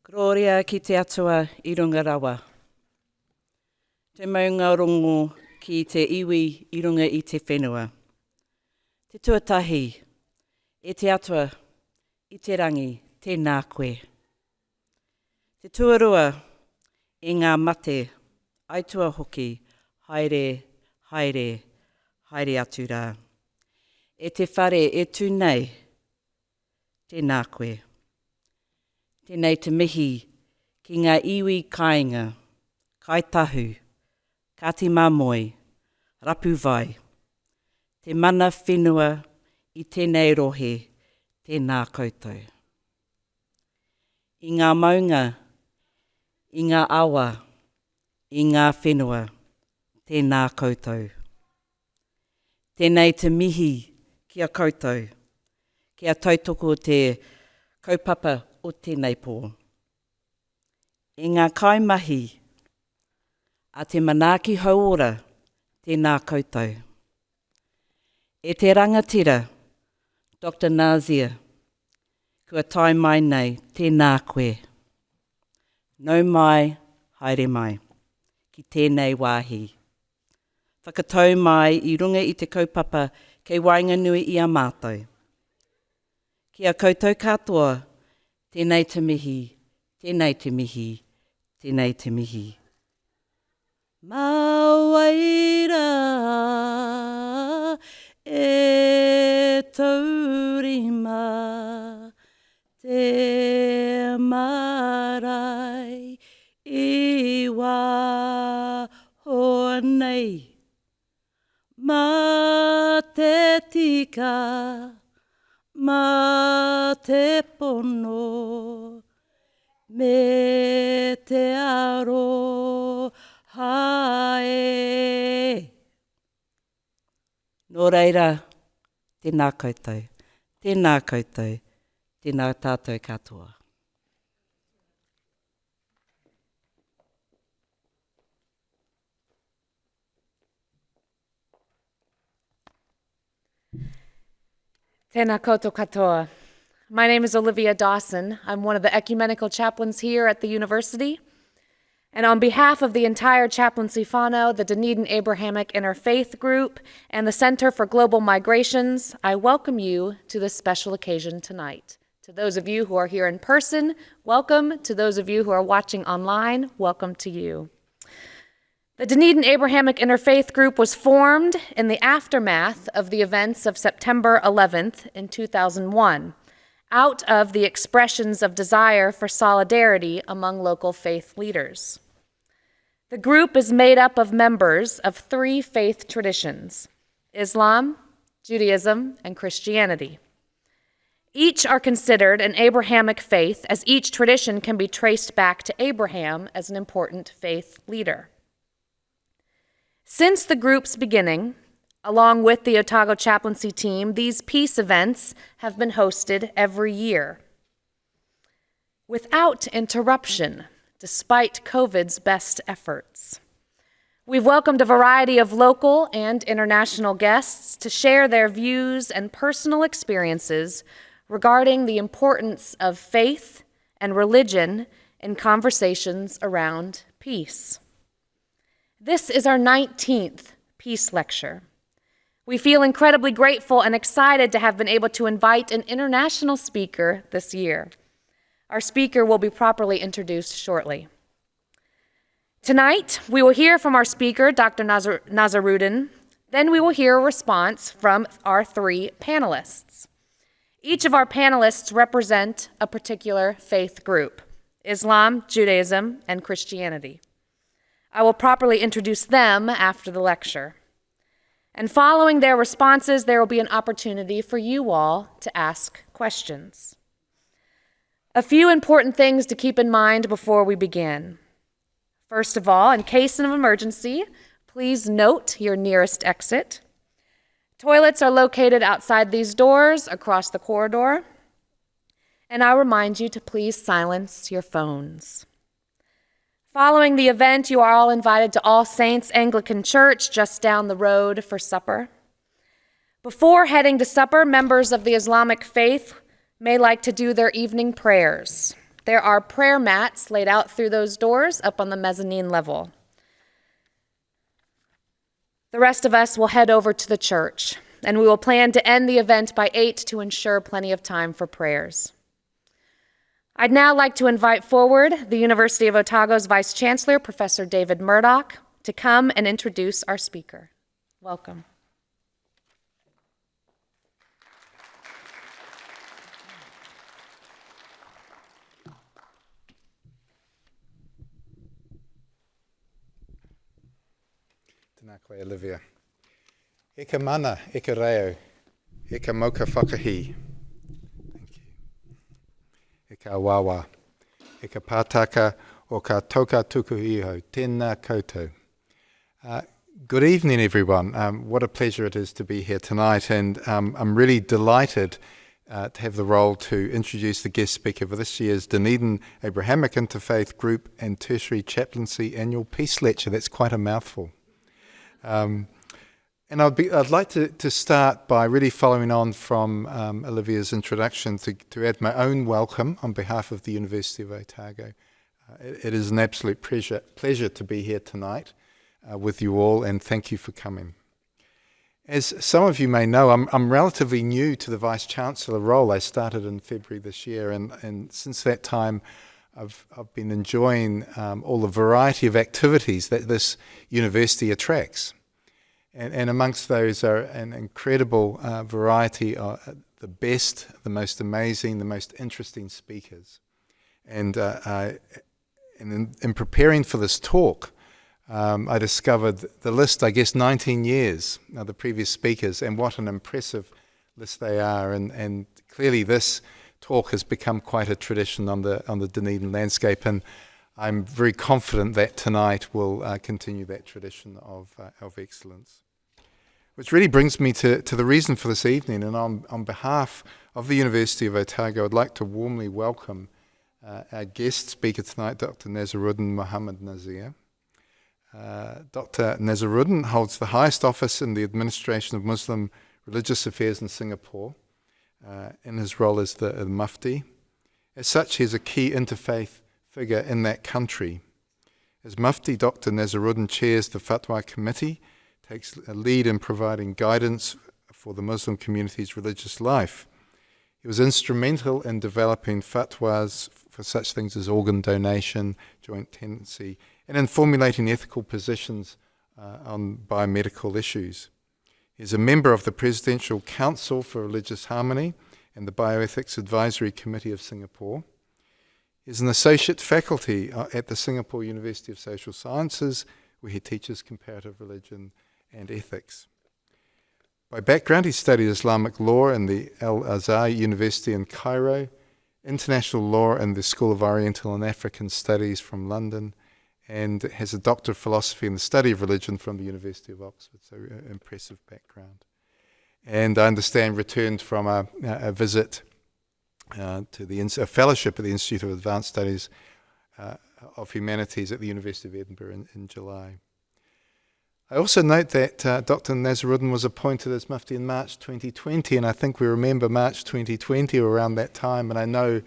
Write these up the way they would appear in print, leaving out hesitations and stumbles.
Gloria ki te atua I runga rawa. Te maunga rongo ki te iwi I runga I te whenua. Te tuatahi, e te atua, I te rangi, tēnā koe. Te tuarua, e ngā mate, aitua hoki, haere, haere, haere atu rā. E te whare e tū nei, tēnā koe. Tēnei te mihi ki ngā iwi kāinga, kaitahu, kāti mamoi, rapu vai. Te mana whenua I tēnei rohe, tēnā koutou. I ngā maunga, I ngā awa, I ngā whenua, tēnā koutou. Tēnei te mihi kia koutou, kia tautoko te kaupapa o tēnei pō. I ngā kaimahi, a te manaaki hauora, tēnā koutou. E te rangatira, Dr. Nasir, kua tai mai nei, tēnā koe. Nau mai, haere mai, ki tēnei wāhi. Whakatau mai I runga I te kaupapa kei wainga nui I a mātou. Kia koutou katoa, tēnei te mihi, tēnei te mihi, tēnei te mihi. Mawaira e taurima te marae I wā honei. Ma te tika, ma te pono, me te aro hae. Nō reira, tēnā koutou, tēnā koutou, tēnā tātou katoa. Tēnā koutou katoa. My name is Olivia Dawson. I'm one of the ecumenical chaplains here at the university. And on behalf of the entire chaplaincy whānau, the Dunedin Abrahamic Interfaith Group, and the Center for Global Migrations, I welcome you to this special occasion tonight. To those of you who are here in person, welcome. To those of you who are watching online, welcome to you. The Dunedin Abrahamic Interfaith Group was formed in the aftermath of the events of September 11th in 2001, out of the expressions of desire for solidarity among local faith leaders. The group is made up of members of three faith traditions: Islam, Judaism, and Christianity. Each are considered an Abrahamic faith, as each tradition can be traced back to Abraham as an important faith leader. Since the group's beginning, along with the Otago chaplaincy team, these peace events have been hosted every year, without interruption, despite COVID's best efforts. We've welcomed a variety of local and international guests to share their views and personal experiences regarding the importance of faith and religion in conversations around peace. This is our 19th Peace Lecture. We feel incredibly grateful and excited to have been able to invite an international speaker this year. Our speaker will be properly introduced shortly. Tonight, we will hear from our speaker, Dr. Nazirudin. Then we will hear a response from our three panelists. Each of our panelists represent a particular faith group: Islam, Judaism, and Christianity. I will properly introduce them after the lecture. And following their responses, there will be an opportunity for you all to ask questions. A few important things to keep in mind before we begin. First of all, in case of emergency, please note your nearest exit. Toilets are located outside these doors across the corridor. And I remind you to please silence your phones. Following the event, you are all invited to All Saints Anglican Church just down the road for supper. Before heading to supper, members of the Islamic faith may like to do their evening prayers. There are prayer mats laid out through those doors up on the mezzanine level. The rest of us will head over to the church, and we will plan to end the event by 8 to ensure plenty of time for prayers. I'd now like to invite forward the University of Otago's Vice Chancellor, Professor David Murdoch, to come and introduce our speaker. Welcome. Tēnā koe, Olivia. E ka mana, e ka reo, e ka mauka whakahi. Thank you. E ka wawa, e ka pātaka o ka toka tuku iho. Tēnā koutou. Good evening, everyone. What a pleasure it is to be here tonight, and I'm really delighted to have the role to introduce the guest speaker for this year's Dunedin Abrahamic Interfaith Group and Tertiary Chaplaincy Annual Peace Lecture. That's quite a mouthful. And I'd like to start by really following on from Olivia's introduction to add my own welcome on behalf of the University of Otago. It is an absolute pleasure to be here tonight with you all, and thank you for coming. As some of you may know, I'm relatively new to the Vice-Chancellor role. I started in February this year, and since that time I've been enjoying all the variety of activities that this university attracts. And amongst those are an incredible variety of the best, the most amazing, the most interesting speakers. And in preparing for this talk, I discovered the list, 19 years of the previous speakers, and what an impressive list they are. And clearly this talk has become quite a tradition on the Dunedin landscape, and I'm very confident that tonight will continue that tradition of excellence. Which really brings me to the reason for this evening, and on behalf of the University of Otago, I'd like to warmly welcome our guest speaker tonight, Dr. Nazirudin Muhammad Nasir. Dr. Nazirudin holds the highest office in the administration of Muslim religious affairs in Singapore, in his role as the Mufti. As such, he's a key interfaith figure in that country. As Mufti, Dr. Nazirudin chairs the Fatwa Committee, takes a lead in providing guidance for the Muslim community's religious life. He was instrumental in developing fatwas for such things as organ donation, joint tenancy, and in formulating ethical positions on biomedical issues. He is a member of the Presidential Council for Religious Harmony and the Bioethics Advisory Committee of Singapore. He is an associate faculty at the Singapore University of Social Sciences, where he teaches comparative religion and ethics. By background, he studied Islamic law in the Al-Azhar University in Cairo, international law in the School of Oriental and African Studies from London, and has a Doctor of Philosophy in the Study of Religion from the University of Oxford, so impressive background. And I understand returned from a visit to a fellowship at the Institute of Advanced Studies of Humanities at the University of Edinburgh in July. I also note that Dr. Nazirudin was appointed as Mufti in March 2020, and I think we remember March 2020 or around that time, and I know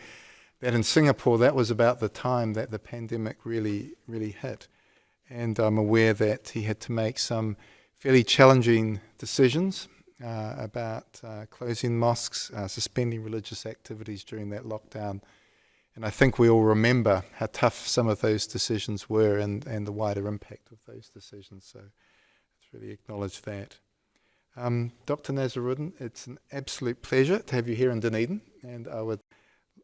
that in Singapore that was about the time that the pandemic really hit. And I'm aware that he had to make some fairly challenging decisions about closing mosques, suspending religious activities during that lockdown. And I think we all remember how tough some of those decisions were and the wider impact of those decisions. So let's really acknowledge that. Dr. Nazirudin, it's an absolute pleasure to have you here in Dunedin, and I would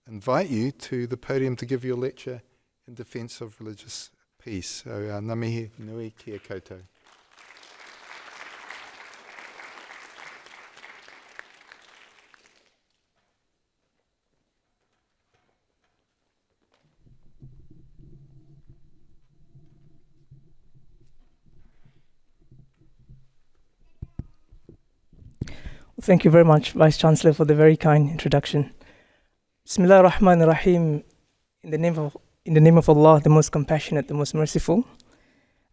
invite you to the podium to give your lecture in defence of religious peace. So, ngā mihi nui kia koutou. Thank you very much, Vice Chancellor, for the very kind introduction. Bismillah ar-Rahman ar-Rahim. In the name of Allah, the most compassionate, the most merciful.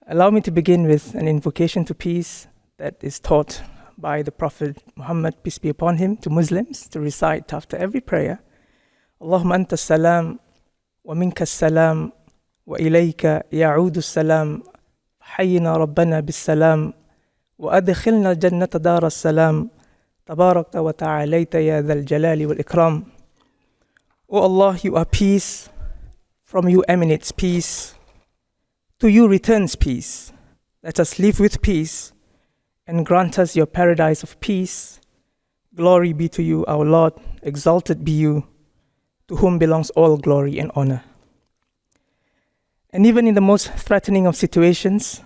Allow me to begin with an invocation to peace that is taught by the Prophet Muhammad, peace be upon him, to Muslims to recite after every prayer. Allahumma anta salam ومنك السلام وإليك يعود السلام حينا ربنا بالسلام وأدخلنا الجنة دار السلام تباركت وتعاليت يا ذا الجلال والإكرام. O Allah, you are peace, from you emanates peace, to you returns peace. Let us live with peace and grant us your paradise of peace. Glory be to you, our Lord, exalted be you, to whom belongs all glory and honor. And even in the most threatening of situations,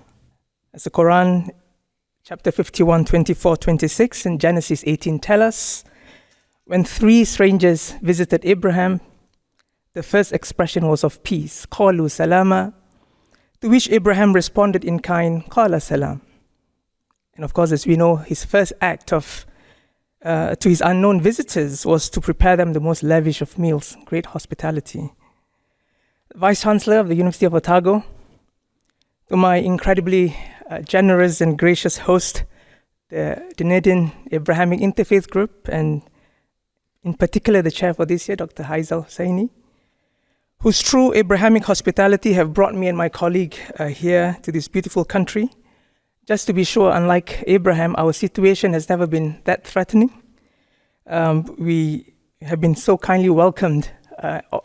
as the Quran, chapter 51, 24, 26, and Genesis 18 tell us, when 3 strangers visited Abraham, the first expression was of peace, qalu salama, to which Abraham responded in kind, qala salam. And of course, as we know, his first act to his unknown visitors was to prepare them the most lavish of meals, great hospitality. Vice Chancellor of the University of Otago, to my incredibly generous and gracious host, the Dunedin Abrahamic Interfaith Group, and in particular the chair for this year, Dr. Haizal Hussaini, whose true Abrahamic hospitality have brought me and my colleague here to this beautiful country. Just to be sure, unlike Abraham, our situation has never been that threatening. We have been so kindly welcomed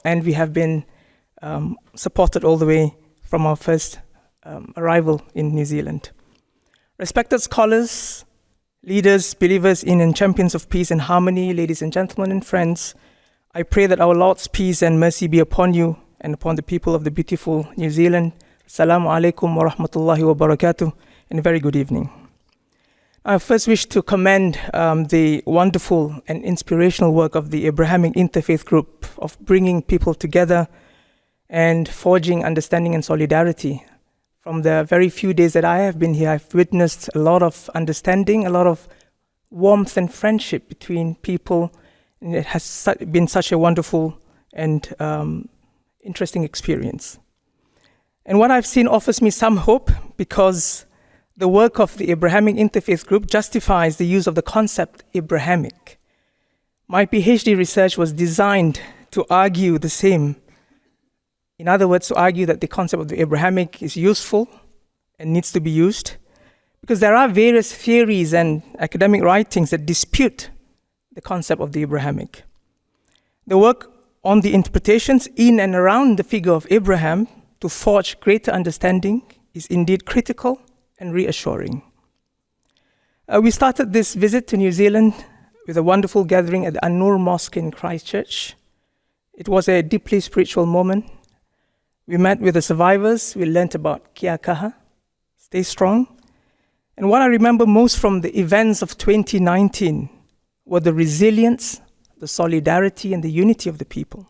and we have been supported all the way from our first arrival in New Zealand. Respected scholars, leaders, believers in and champions of peace and harmony, ladies and gentlemen and friends, I pray that our Lord's peace and mercy be upon you and upon the people of the beautiful New Zealand. Assalamu alaikum wa rahmatullahi wa barakatuh, and a very good evening. I first wish to commend the wonderful and inspirational work of the Abrahamic Interfaith Group of bringing people together and forging understanding and solidarity. From the very few days that I have been here, I've witnessed a lot of understanding, a lot of warmth and friendship between people, and it has been such a wonderful and interesting experience. And what I've seen offers me some hope, because the work of the Abrahamic Interfaith Group justifies the use of the concept Abrahamic. My PhD research was designed to argue the same. In other words, to argue that the concept of the Abrahamic is useful and needs to be used, because there are various theories and academic writings that dispute the concept of the Abrahamic. The work on the interpretations in and around the figure of Abraham to forge greater understanding is indeed critical and reassuring. We started this visit to New Zealand with a wonderful gathering at the An-Nur Mosque in Christchurch. It was a deeply spiritual moment. We met with the survivors. We learned about Kia Kaha, stay strong. And what I remember most from the events of 2019 were the resilience, the solidarity, and the unity of the people.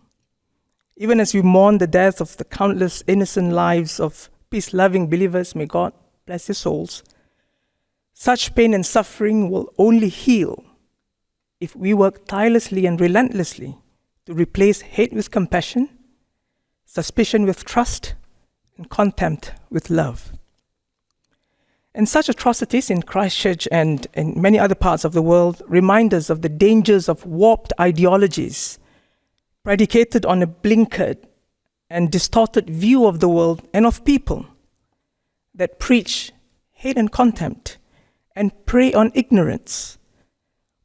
Even as we mourn the death of the countless innocent lives of peace-loving believers, may God bless their souls, such pain and suffering will only heal if we work tirelessly and relentlessly to replace hate with compassion, suspicion with trust, and contempt with love. And such atrocities in Christchurch and in many other parts of the world remind us of the dangers of warped ideologies predicated on a blinkered and distorted view of the world and of people that preach hate and contempt and prey on ignorance,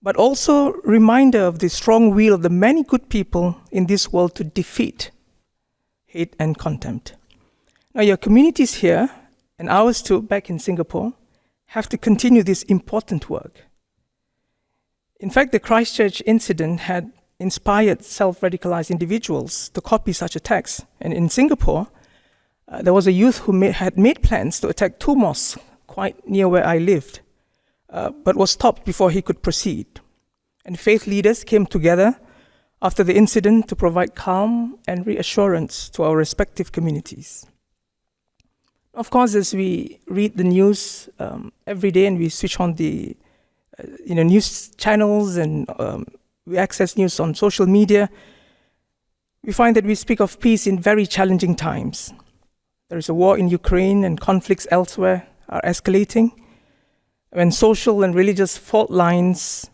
but also reminder of the strong will of the many good people in this world to defeat hate and contempt. Now, your communities here, and ours too, back in Singapore, have to continue this important work. In fact, the Christchurch incident had inspired self-radicalized individuals to copy such attacks. And in Singapore, there was a youth who had made plans to attack 2 mosques quite near where I lived, but was stopped before he could proceed. And faith leaders came together after the incident to provide calm and reassurance to our respective communities. Of course, as we read the news every day and we switch on the news channels and we access news on social media, we find that we speak of peace in very challenging times. There is a war in Ukraine and conflicts elsewhere are escalating. When social and religious fault lines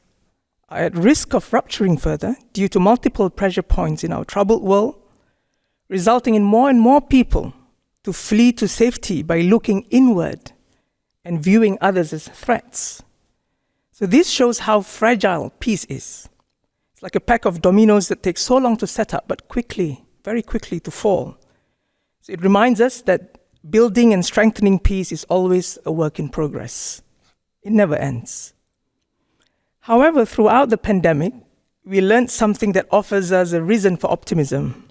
are at risk of rupturing further due to multiple pressure points in our troubled world, resulting in more and more people to flee to safety by looking inward and viewing others as threats. So this shows how fragile peace is. It's like a pack of dominoes that takes so long to set up, but quickly, very quickly to fall. So it reminds us that building and strengthening peace is always a work in progress. It never ends. However, throughout the pandemic, we learned something that offers us a reason for optimism.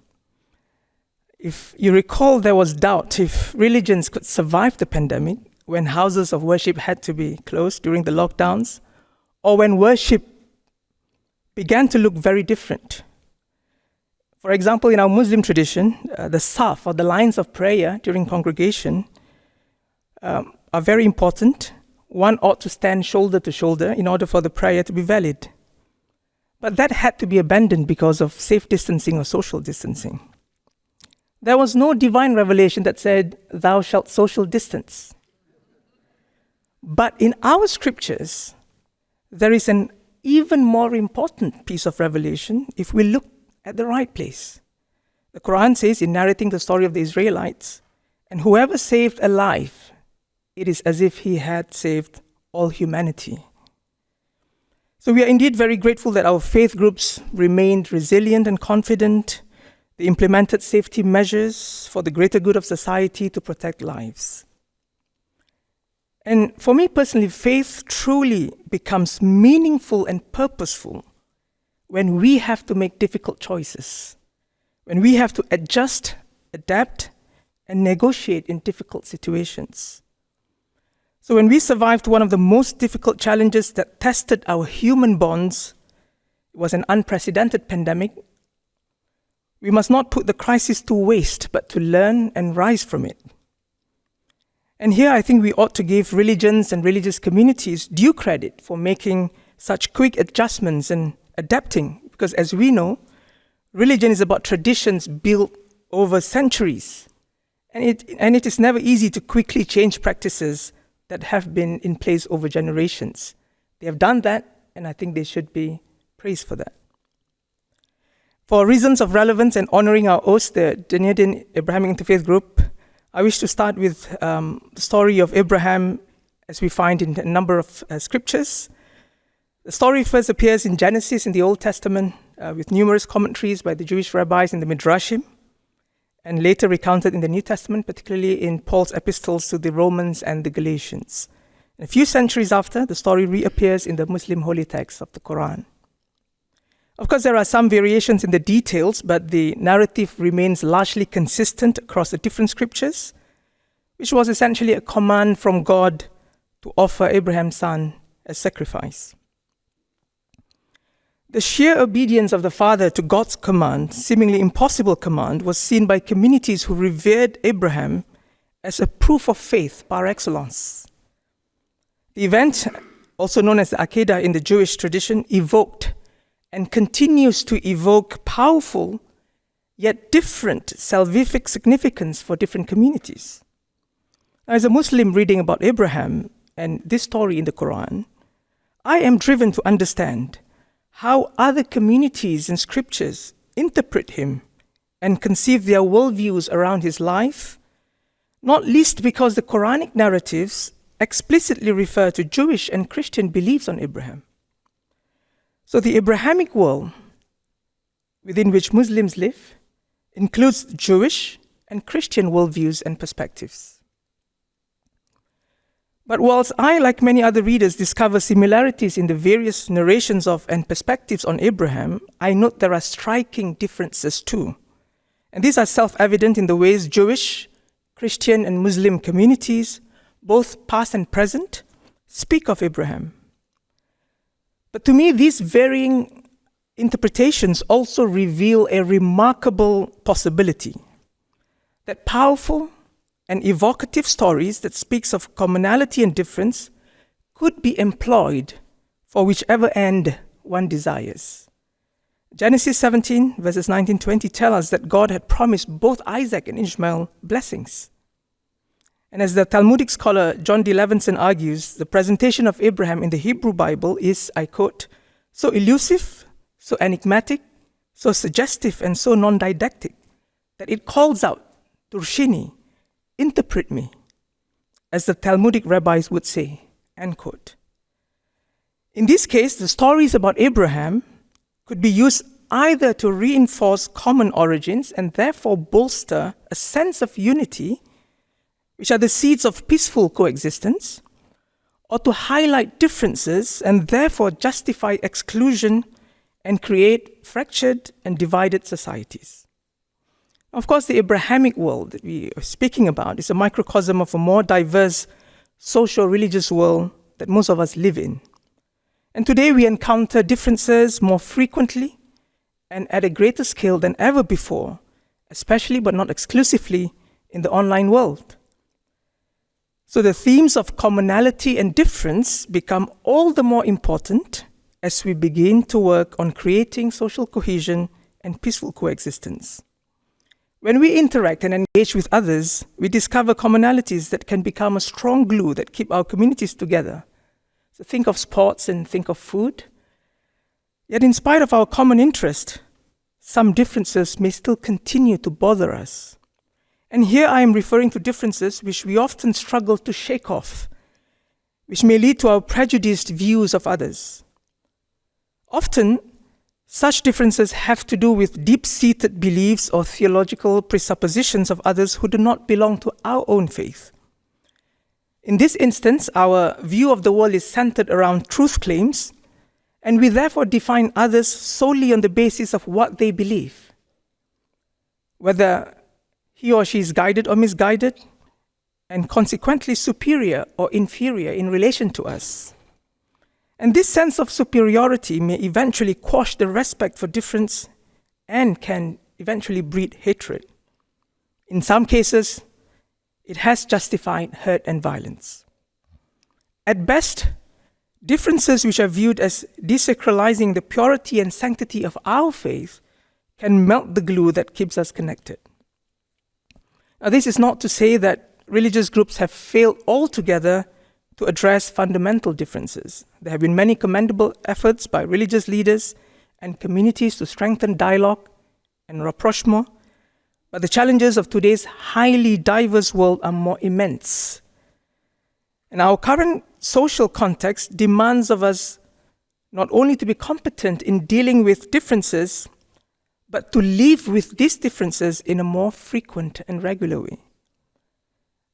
If you recall, there was doubt if religions could survive the pandemic when houses of worship had to be closed during the lockdowns, or when worship began to look very different. For example, in our Muslim tradition, the saf, or the lines of prayer during congregation, are very important. One ought to stand shoulder to shoulder in order for the prayer to be valid. But that had to be abandoned because of safe distancing or social distancing. There was no divine revelation that said, "Thou shalt social distance." But in our scriptures, there is an even more important piece of revelation if we look at the right place. The Quran says, in narrating the story of the Israelites, "And whoever saved a life, it is as if he had saved all humanity." So we are indeed very grateful that our faith groups remained resilient and confident. They implemented safety measures for the greater good of society to protect lives. And for me personally, faith truly becomes meaningful and purposeful when we have to make difficult choices, when we have to adjust, adapt, and negotiate in difficult situations. So when we survived one of the most difficult challenges that tested our human bonds, it was an unprecedented pandemic. We must not put the crisis to waste, but to learn and rise from it. And here I think we ought to give religions and religious communities due credit for making such quick adjustments and adapting, because as we know, religion is about traditions built over centuries. And it is never easy to quickly change practices that have been in place over generations. They have done that, and I think they should be praised for that. For reasons of relevance and honoring our host, the Dunedin Abrahamic Interfaith Group, I wish to start with the story of Abraham as we find in a number of scriptures. The story first appears in Genesis in the Old Testament with numerous commentaries by the Jewish rabbis in the Midrashim, and later recounted in the New Testament, particularly in Paul's epistles to the Romans and the Galatians. A few centuries after, the story reappears in the Muslim holy text of the Quran. Of course, there are some variations in the details, but the narrative remains largely consistent across the different scriptures, which was essentially a command from God to offer Abraham's son as sacrifice. The sheer obedience of the father to God's command, seemingly impossible command, was seen by communities who revered Abraham as a proof of faith par excellence. The event, also known as the Akedah in the Jewish tradition, evoked and continues to evoke powerful yet different salvific significance for different communities. Now, as a Muslim reading about Abraham and this story in the Quran, I am driven to understand how other communities and scriptures interpret him and conceive their worldviews around his life, not least because the Quranic narratives explicitly refer to Jewish and Christian beliefs on Abraham. So the Abrahamic world within which Muslims live includes Jewish and Christian worldviews and perspectives. But whilst I, like many other readers, discover similarities in the various narrations of and perspectives on Abraham, I note there are striking differences too. And these are self-evident in the ways Jewish, Christian, and Muslim communities, both past and present, speak of Abraham. But to me, these varying interpretations also reveal a remarkable possibility that powerful and evocative stories that speaks of commonality and difference could be employed for whichever end one desires. Genesis 17, verses 19-20 tell us that God had promised both Isaac and Ishmael blessings. And as the Talmudic scholar John D. Levinson argues, the presentation of Abraham in the Hebrew Bible is, I quote, so elusive, so enigmatic, so suggestive, and so non-didactic that it calls out, Turshini, interpret me, as the Talmudic rabbis would say, end quote. In this case, the stories about Abraham could be used either to reinforce common origins and therefore bolster a sense of unity, which are the seeds of peaceful coexistence, or to highlight differences and therefore justify exclusion and create fractured and divided societies. Of course, the Abrahamic world that we are speaking about is a microcosm of a more diverse social-religious world that most of us live in. And today we encounter differences more frequently and at a greater scale than ever before, especially but not exclusively in the online world. So the themes of commonality and difference become all the more important as we begin to work on creating social cohesion and peaceful coexistence. When we interact and engage with others, we discover commonalities that can become a strong glue that keep our communities together. So think of sports and think of food. Yet in spite of our common interest, some differences may still continue to bother us. And here I am referring to differences which we often struggle to shake off, which may lead to our prejudiced views of others. Often, such differences have to do with deep-seated beliefs or theological presuppositions of others who do not belong to our own faith. In this instance, our view of the world is centered around truth claims, and we therefore define others solely on the basis of what they believe. Whether he or she is guided or misguided, and consequently superior or inferior in relation to us. And this sense of superiority may eventually quash the respect for difference and can eventually breed hatred. In some cases, it has justified hurt and violence. At best, differences which are viewed as desacralizing the purity and sanctity of our faith can melt the glue that keeps us connected. Now, this is not to say that religious groups have failed altogether to address fundamental differences. There have been many commendable efforts by religious leaders and communities to strengthen dialogue and rapprochement, but the challenges of today's highly diverse world are more immense. And our current social context demands of us not only to be competent in dealing with differences, but to live with these differences in a more frequent and regular way.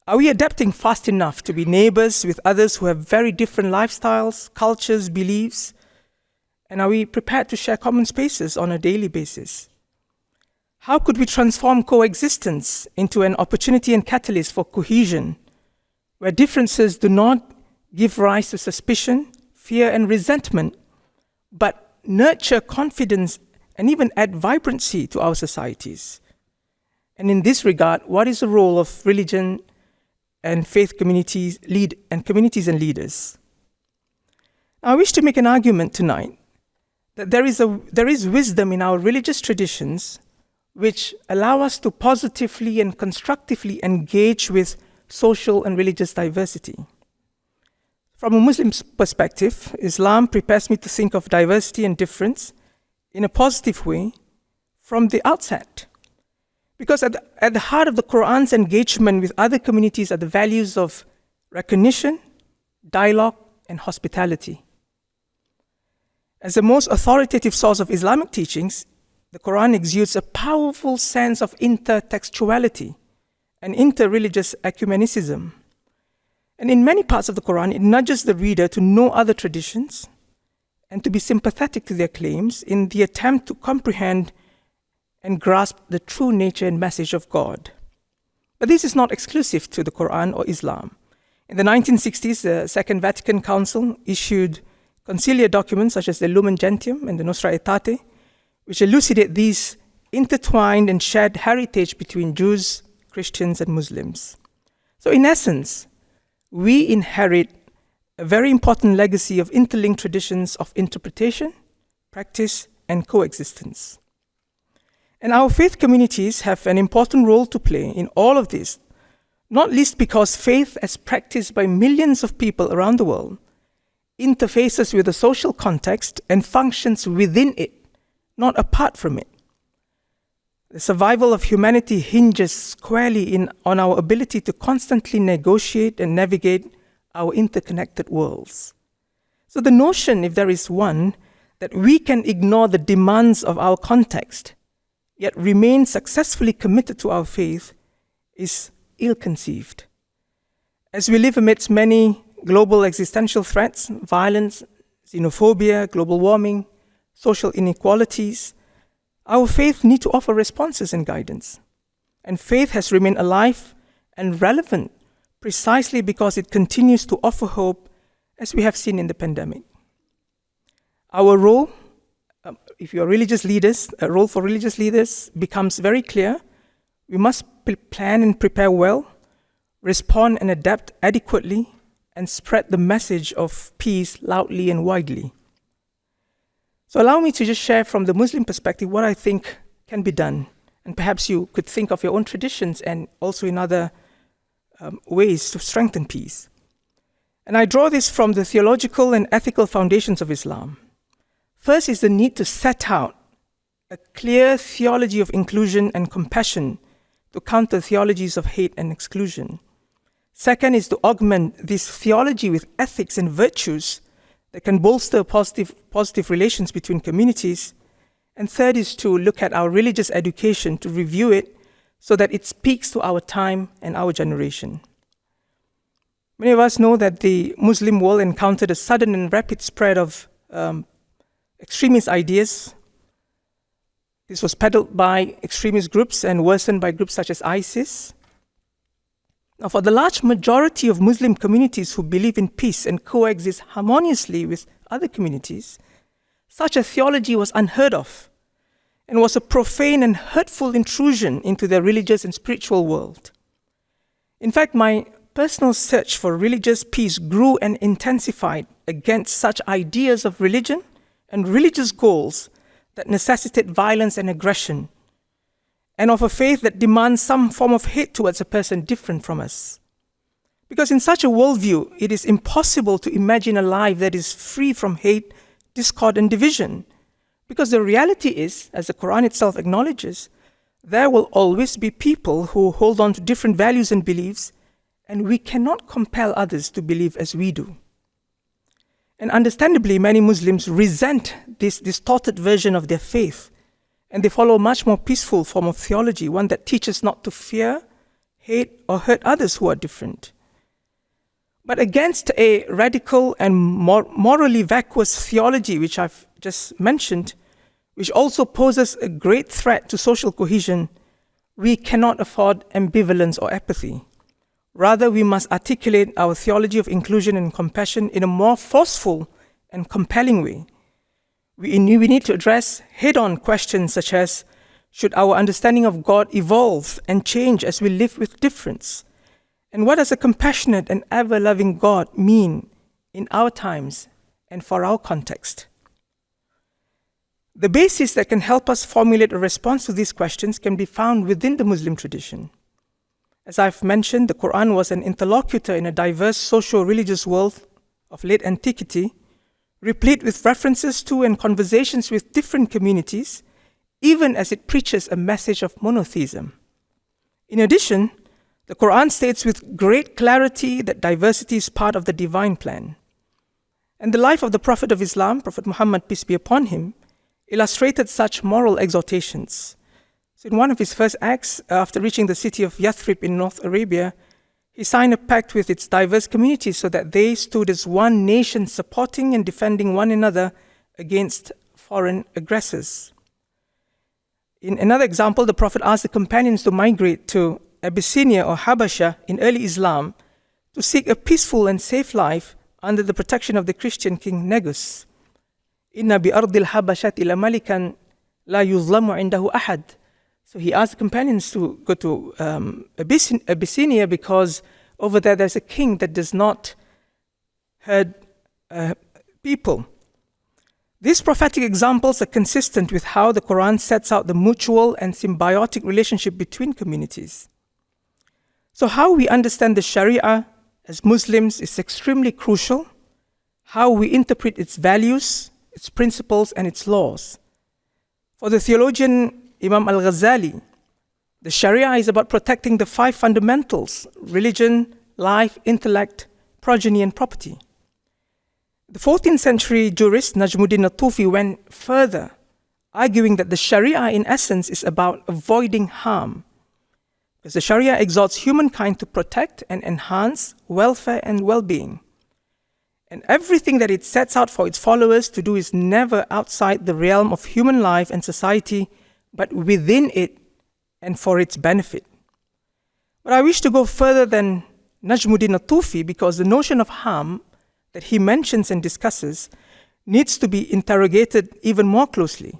Are we adapting fast enough to be neighbors with others who have very different lifestyles, cultures, beliefs? And are we prepared to share common spaces on a daily basis? How could we transform coexistence into an opportunity and catalyst for cohesion, where differences do not give rise to suspicion, fear, and resentment, but nurture confidence and even add vibrancy to our societies? And in this regard, what is the role of religion and faith communities and leaders? I wish to make an argument tonight that there is wisdom in our religious traditions which allow us to positively and constructively engage with social and religious diversity. From a Muslim perspective, Islam prepares me to think of diversity and difference in a positive way from the outset. Because at the heart of the Quran's engagement with other communities are the values of recognition, dialogue, and hospitality. As the most authoritative source of Islamic teachings, the Quran exudes a powerful sense of intertextuality and interreligious ecumenicism. And in many parts of the Quran, it nudges the reader to know other traditions and to be sympathetic to their claims in the attempt to comprehend and grasp the true nature and message of God. But this is not exclusive to the Quran or Islam. In the 1960s, the Second Vatican Council issued conciliar documents such as the Lumen Gentium and the Nostra Aetate, which elucidate these intertwined and shared heritage between Jews, Christians, and Muslims. So in essence, we inherit a very important legacy of interlinked traditions of interpretation, practice, and coexistence. And our faith communities have an important role to play in all of this, not least because faith, as practiced by millions of people around the world, interfaces with the social context and functions within it, not apart from it. The survival of humanity hinges squarely on our ability to constantly negotiate and navigate our interconnected worlds. So the notion, if there is one, that we can ignore the demands of our context, yet remain successfully committed to our faith, is ill-conceived. As we live amidst many global existential threats, violence, xenophobia, global warming, social inequalities, our faith needs to offer responses and guidance. And faith has remained alive and relevant precisely because it continues to offer hope, as we have seen in the pandemic. Our role, if you are religious leaders, a role for religious leaders becomes very clear. We must plan and prepare well, respond and adapt adequately, and spread the message of peace loudly and widely. So allow me to just share from the Muslim perspective what I think can be done. And perhaps you could think of your own traditions and also in other ways to strengthen peace. And I draw this from the theological and ethical foundations of Islam. First is the need to set out a clear theology of inclusion and compassion to counter theologies of hate and exclusion. Second is to augment this theology with ethics and virtues that can bolster positive relations between communities. And third is to look at our religious education, to review it so that it speaks to our time and our generation. Many of us know that the Muslim world encountered a sudden and rapid spread of extremist ideas. This was peddled by extremist groups and worsened by groups such as ISIS. Now, for the large majority of Muslim communities who believe in peace and coexist harmoniously with other communities, such a theology was unheard of and was a profane and hurtful intrusion into their religious and spiritual world. In fact, my personal search for religious peace grew and intensified against such ideas of religion and religious goals that necessitate violence and aggression, and of a faith that demands some form of hate towards a person different from us. Because in such a worldview, it is impossible to imagine a life that is free from hate, discord, and division. Because the reality is, as the Quran itself acknowledges, there will always be people who hold on to different values and beliefs, and we cannot compel others to believe as we do. And understandably, many Muslims resent this distorted version of their faith, and they follow a much more peaceful form of theology, one that teaches not to fear, hate, or hurt others who are different. But against a radical and morally vacuous theology, which I've just mentioned, which also poses a great threat to social cohesion, we cannot afford ambivalence or apathy. Rather, we must articulate our theology of inclusion and compassion in a more forceful and compelling way. We need to address head-on questions such as, should our understanding of God evolve and change as we live with difference? And what does a compassionate and ever-loving God mean in our times and for our context? The basis that can help us formulate a response to these questions can be found within the Muslim tradition. As I've mentioned, the Quran was an interlocutor in a diverse socio-religious world of late antiquity, replete with references to and conversations with different communities, even as it preaches a message of monotheism. In addition, the Quran states with great clarity that diversity is part of the divine plan. And the life of the Prophet of Islam, Prophet Muhammad, peace be upon him, illustrated such moral exhortations. So in one of his first acts, after reaching the city of Yathrib in North Arabia, he signed a pact with its diverse communities so that they stood as one nation supporting and defending one another against foreign aggressors. In another example, the Prophet asked the companions to migrate to Abyssinia or Habasha in early Islam to seek a peaceful and safe life under the protection of the Christian king Negus. Inna bi ardil habashati la malikan la yuzlamu indahu ahad. So he asked the companions to go to Abyssinia because over there's a king that does not hurt people. These prophetic examples are consistent with how the Quran sets out the mutual and symbiotic relationship between communities. So how we understand the Sharia as Muslims is extremely crucial. How we interpret its values, its principles, and its laws. For the theologian Imam al-Ghazali, the Sharia is about protecting the 5 fundamentals: religion, life, intellect, progeny, and property. The 14th century jurist Nazirudin went further, arguing that the Sharia in essence is about avoiding harm, because the Sharia exhorts humankind to protect and enhance welfare and well-being. And everything that it sets out for its followers to do is never outside the realm of human life and society, but within it and for its benefit. But I wish to go further than Nazirudin because the notion of harm that he mentions and discusses needs to be interrogated even more closely.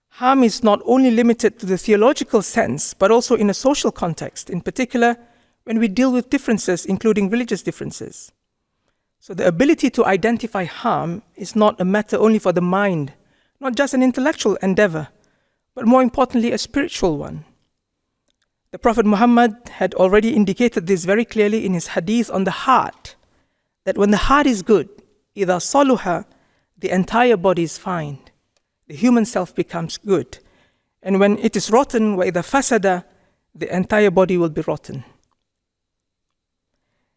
Harm is not only limited to the theological sense, but also in a social context, in particular when we deal with differences, including religious differences. So the ability to identify harm is not a matter only for the mind, not just an intellectual endeavor, but more importantly, a spiritual one. The Prophet Muhammad had already indicated this very clearly in his hadith on the heart, that when the heart is good, إِذَا صَلُحَ, the entire body is fine. The human self becomes good. And when it is rotten, وَإِذَا فَسَدَ, the entire body will be rotten.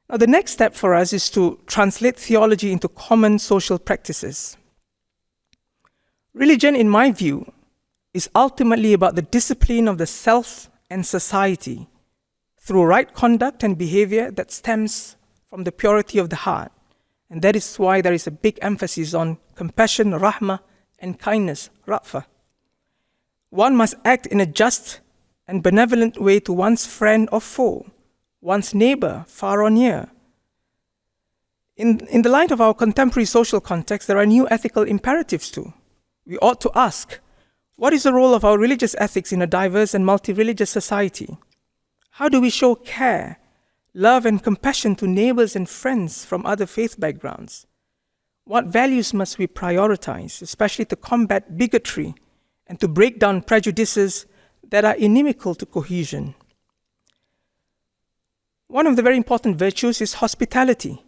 Now the next step for us is to translate theology into common social practices. Religion, in my view, is ultimately about the discipline of the self and society through right conduct and behavior that stems from the purity of the heart. And that is why there is a big emphasis on compassion, rahmah, and kindness, ra'fa. One must act in a just and benevolent way to one's friend or foe, one's neighbor, far or near. In the light of our contemporary social context, there are new ethical imperatives too. We ought to ask, what is the role of our religious ethics in a diverse and multi-religious society? How do we show care, love, and compassion to neighbors and friends from other faith backgrounds? What values must we prioritize, especially to combat bigotry and to break down prejudices that are inimical to cohesion? One of the very important virtues is hospitality.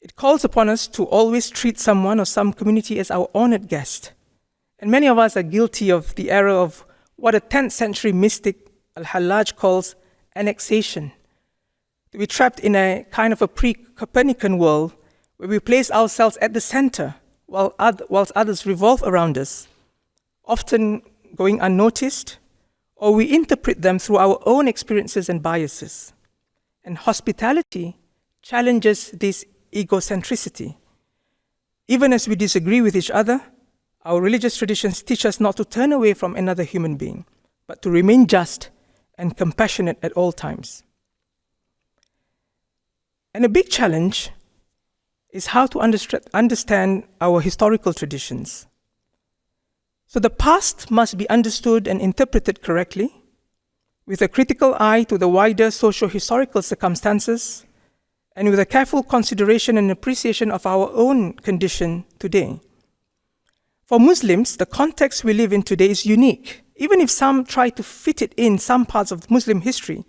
It calls upon us to always treat someone or some community as our honored guest. And many of us are guilty of the error of what a 10th century mystic, Al-Hallaj, calls annexation. To be trapped in a kind of a pre-Copernican world where we place ourselves at the center whilst others revolve around us, often going unnoticed, or we interpret them through our own experiences and biases. And hospitality challenges this egocentricity. Even as we disagree with each other, our religious traditions teach us not to turn away from another human being, but to remain just and compassionate at all times. And a big challenge is how to understand our historical traditions. So the past must be understood and interpreted correctly, with a critical eye to the wider socio-historical circumstances, and with a careful consideration and appreciation of our own condition today. For Muslims, the context we live in today is unique, even if some try to fit it in some parts of Muslim history.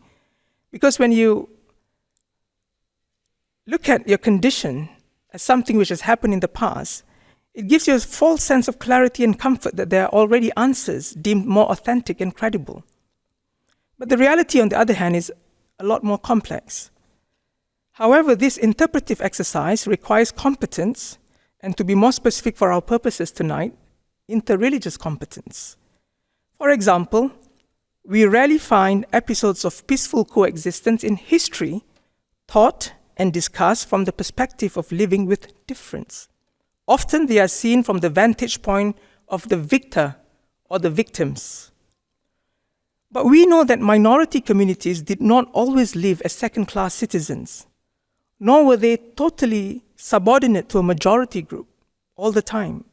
Because when you look at your condition as something which has happened in the past, it gives you a false sense of clarity and comfort that there are already answers deemed more authentic and credible. But the reality, on the other hand, is a lot more complex. However, this interpretive exercise requires competence, and to be more specific for our purposes tonight, interreligious competence. For example, we rarely find episodes of peaceful coexistence in history taught and discussed from the perspective of living with difference. Often they are seen from the vantage point of the victor or the victims. But we know that minority communities did not always live as second-class citizens, nor were they totally subordinate to a majority group all the time.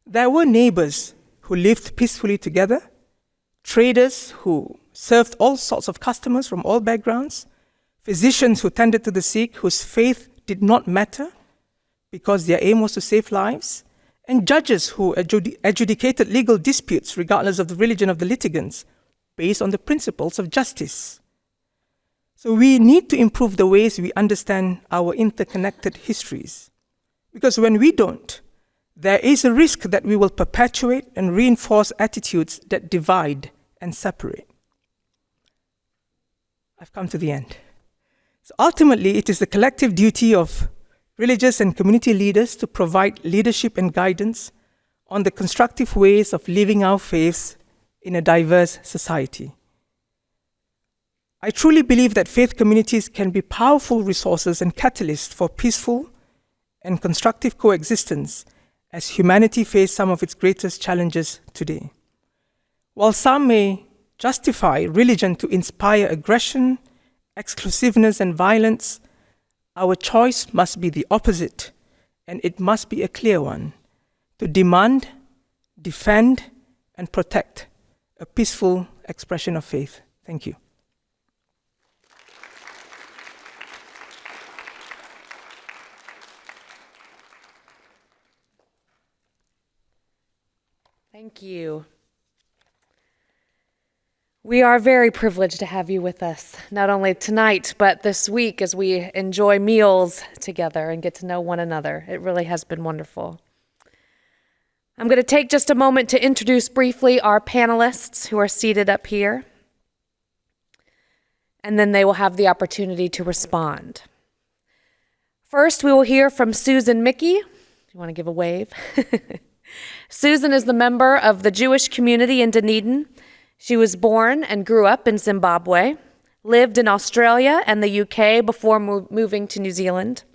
There were neighbors who lived peacefully together, traders who served all sorts of customers from all backgrounds, physicians who tended to the sick whose faith did not matter because their aim was to save lives, and judges who adjudicated legal disputes regardless of the religion of the litigants based on the principles of justice. So we need to improve the ways we understand our interconnected histories. Because when we don't, there is a risk that we will perpetuate and reinforce attitudes that divide and separate. I've come to the end. So ultimately, it is the collective duty of religious and community leaders to provide leadership and guidance on the constructive ways of living our faiths in a diverse society. I truly believe that faith communities can be powerful resources and catalysts for peaceful and constructive coexistence as humanity faces some of its greatest challenges today. While some may justify religion to inspire aggression, exclusiveness, and violence, our choice must be the opposite, and it must be a clear one: to demand, defend, and protect a peaceful expression of faith. Thank you. Thank you. We are very privileged to have you with us, not only tonight, but this week as we enjoy meals together and get to know one another. It really has been wonderful. I'm going to take just a moment to introduce briefly our panelists who are seated up here, and then they will have the opportunity to respond. First, we will hear from Susan Mickey. You want to give a wave? Susan is the member of the Jewish community in Dunedin. She was born and grew up in Zimbabwe, lived in Australia and the UK before moving to New Zealand.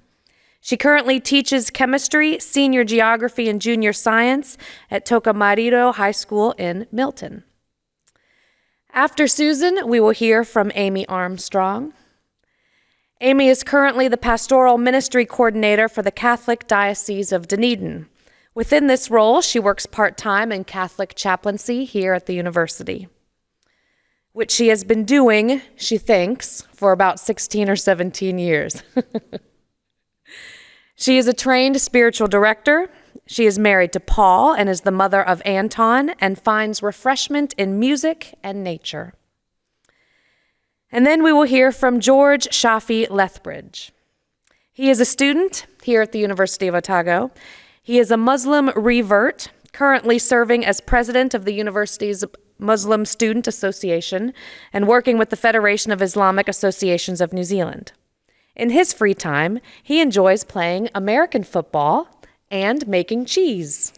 She currently teaches chemistry, senior geography, and junior science at Tokamariro High School in Milton. After Susan, we will hear from Amy Armstrong. Amy is currently the Pastoral Ministry Coordinator for the Catholic Diocese of Dunedin. Within this role, she works part-time in Catholic chaplaincy here at the university, which she has been doing, she thinks, for about 16 or 17 years. She is a trained spiritual director. She is married to Paul and is the mother of Anton and finds refreshment in music and nature. And then we will hear from George Shafi Lethbridge. He is a student here at the University of Otago. He is a Muslim revert, currently serving as president of the university's Muslim Student Association and working with the Federation of Islamic Associations of New Zealand. In his free time, he enjoys playing American football and making cheese.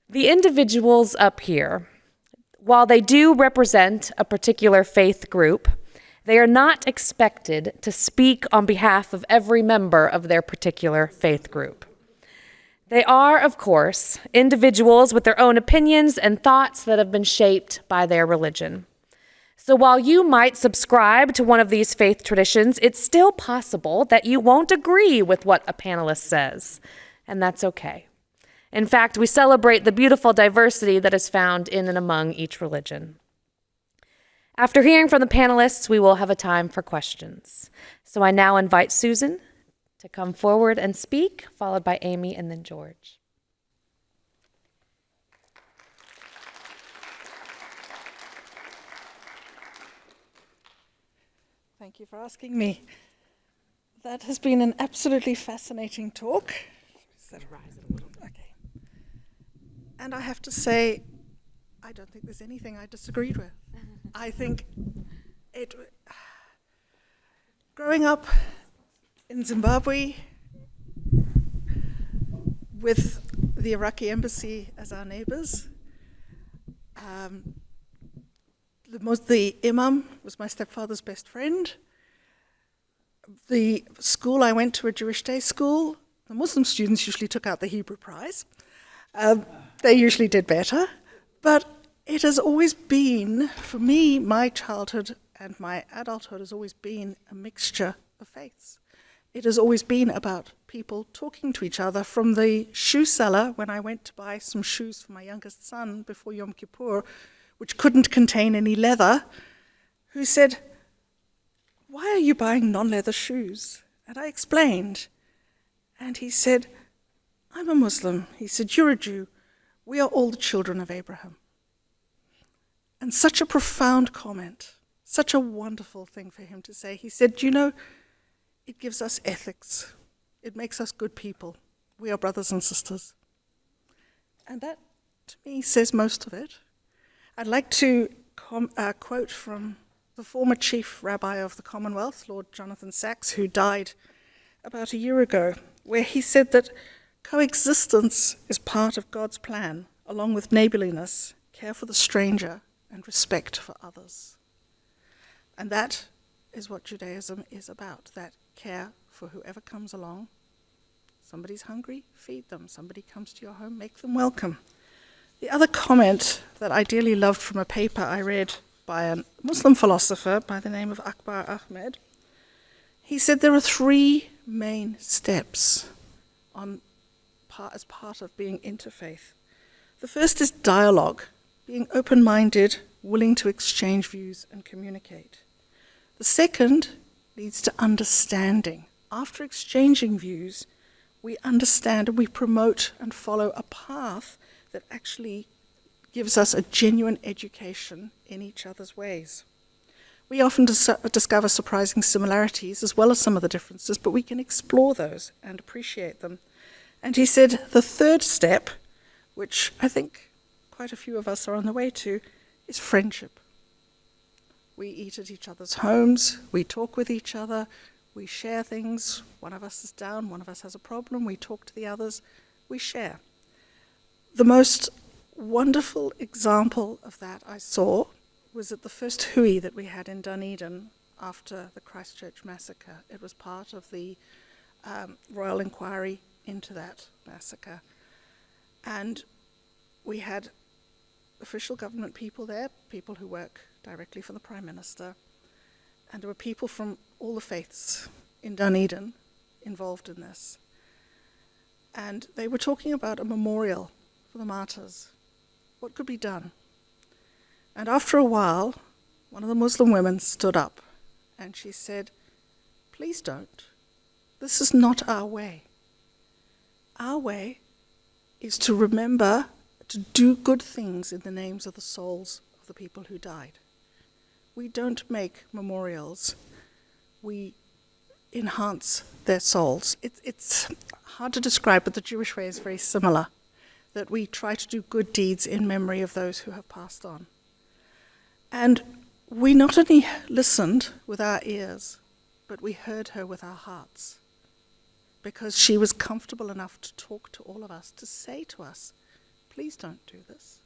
The individuals up here, while they do represent a particular faith group, they are not expected to speak on behalf of every member of their particular faith group. They are, of course, individuals with their own opinions and thoughts that have been shaped by their religion. So while you might subscribe to one of these faith traditions, it's still possible that you won't agree with what a panelist says, and that's okay. In fact, we celebrate the beautiful diversity that is found in and among each religion. After hearing from the panelists, we will have a time for questions. So I now invite Susan to come forward and speak, followed by Amy and then George. Thank you for asking me. That has been an absolutely fascinating talk. Okay. And I have to say, I don't think there's anything I disagreed with. I think growing up in Zimbabwe with the Iraqi embassy as our neighbors, the imam was my stepfather's best friend. The school I went to, a Jewish day school, the Muslim students usually took out the Hebrew prize. They usually did better. But it has always been, for me, my childhood and my adulthood has always been a mixture of faiths. It has always been about people talking to each other, from the shoe seller when I went to buy some shoes for my youngest son before Yom Kippur, which couldn't contain any leather, who said, "Why are you buying non-leather shoes?" And I explained. And he said, "I'm a Muslim." He said, "You're a Jew. We are all the children of Abraham." And such a profound comment, such a wonderful thing for him to say. He said, "You know, it gives us ethics. It makes us good people. we are brothers and sisters. And that, to me, says most of it. I'd like to quote from the former chief rabbi of the Commonwealth, Lord Jonathan Sacks, who died about a year ago, where he said that coexistence is part of God's plan, along with neighborliness, care for the stranger, and respect for others. And that is what Judaism is about, that care for whoever comes along. Somebody's hungry, feed them. Somebody comes to your home, make them welcome. The other comment that I dearly loved from a paper I read by a Muslim philosopher by the name of Akbar Ahmed, he said there are 3 main steps as part of being interfaith. The first is dialogue, being open-minded, willing to exchange views and communicate. The second leads to understanding. After exchanging views, we understand and we promote and follow a path that actually gives us a genuine education in each other's ways. We often discover surprising similarities as well as some of the differences, but we can explore those and appreciate them. And he said the third step, which I think quite a few of us are on the way to, is friendship. We eat at each other's homes, we talk with each other, we share things. One of us is down, one of us has a problem, we talk to the others, we share. The most wonderful example of that I saw was at the first hui that we had in Dunedin after the Christchurch massacre. It was part of the royal inquiry into that massacre. And we had official government people there, people who work directly for the Prime Minister, and there were people from all the faiths in Dunedin involved in this. And they were talking about a memorial for the martyrs. What could be done? And after a while, one of the Muslim women stood up and she said, "Please don't. This is not our way. Our way is to remember to do good things in the names of the souls of the people who died. We don't make memorials. We enhance their souls." It's hard to describe, but the Jewish way is very similar, that we try to do good deeds in memory of those who have passed on. And we not only listened with our ears, but we heard her with our hearts, because she was comfortable enough to talk to all of us, to say to us, "Please don't do this."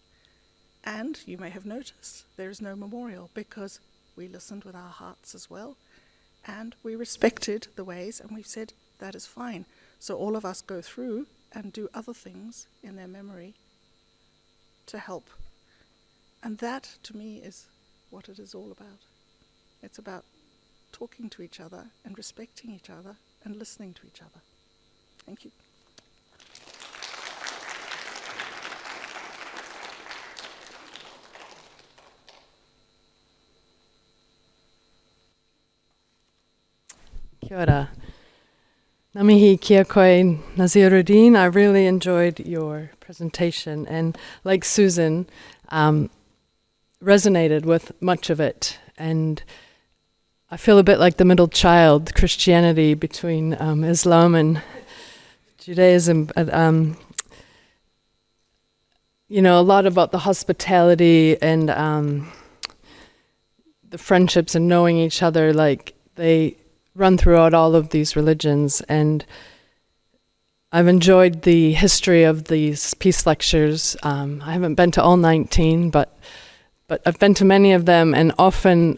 And you may have noticed there is no memorial, because we listened with our hearts as well, and we respected the ways, and we said, that is fine. So all of us go through and do other things in their memory to help. And that, to me, is what it is all about. It's about talking to each other and respecting each other and listening to each other. Thank you. Kia ora. Namihi kia koe Nazirudin. I really enjoyed your presentation, and like Susan, resonated with much of it. And I feel a bit like the middle child, Christianity between Islam and Judaism. But, you know, a lot about the hospitality and the friendships and knowing each other, like they run throughout all of these religions. And I've enjoyed the history of these peace lectures. I haven't been to all 19, but I've been to many of them, and often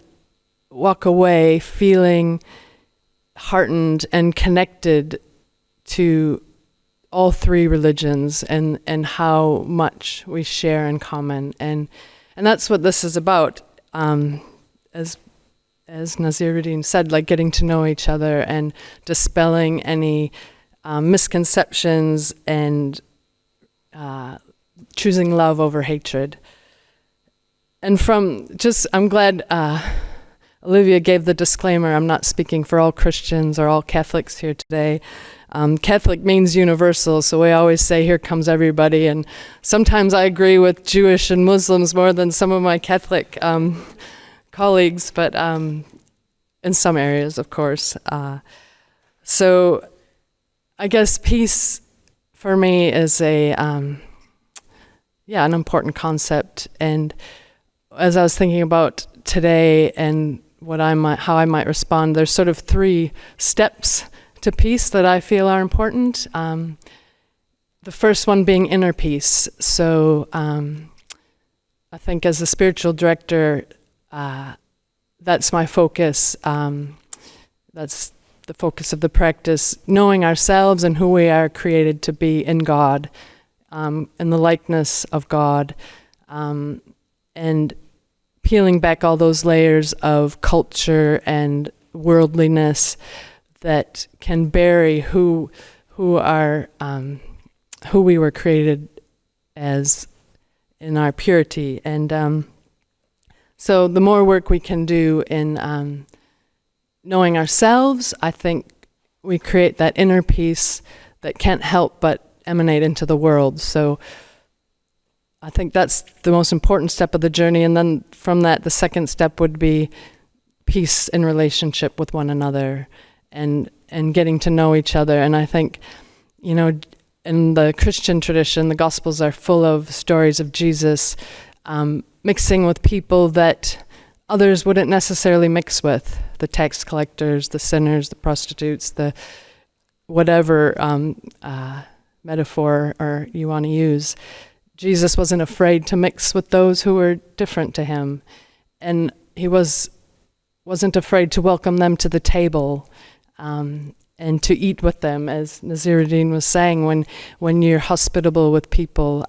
walk away feeling heartened and connected to all 3 religions and how much we share in common. And that's what this is about. As Nazirudin said, like getting to know each other and dispelling any misconceptions and choosing love over hatred. And I'm glad Olivia gave the disclaimer. I'm not speaking for all Christians or all Catholics here today. Catholic means universal, so we always say, here comes everybody. And sometimes I agree with Jewish and Muslims more than some of my Catholic colleagues, but in some areas, of course. So I guess peace for me is an important concept. And as I was thinking about today and how I might respond, there's sort of 3 steps to peace that I feel are important. The first one being inner peace. So I think as a spiritual director, that's my focus. That's the focus of the practice, knowing ourselves and who we are created to be in God, in the likeness of God, and peeling back all those layers of culture and worldliness that can bury who we were created as in our purity. And so the more work we can do in knowing ourselves, I think we create that inner peace that can't help but emanate into the world. So I think that's the most important step of the journey. And then from that, the second step would be peace in relationship with one another and getting to know each other. And I think, in the Christian tradition, the Gospels are full of stories of Jesus mixing with people that others wouldn't necessarily mix with, the tax collectors, the sinners, the prostitutes, the whatever metaphor or you want to use. Jesus wasn't afraid to mix with those who were different to him, and he wasn't afraid to welcome them to the table and to eat with them, as Nazirudin was saying. When you're hospitable with people,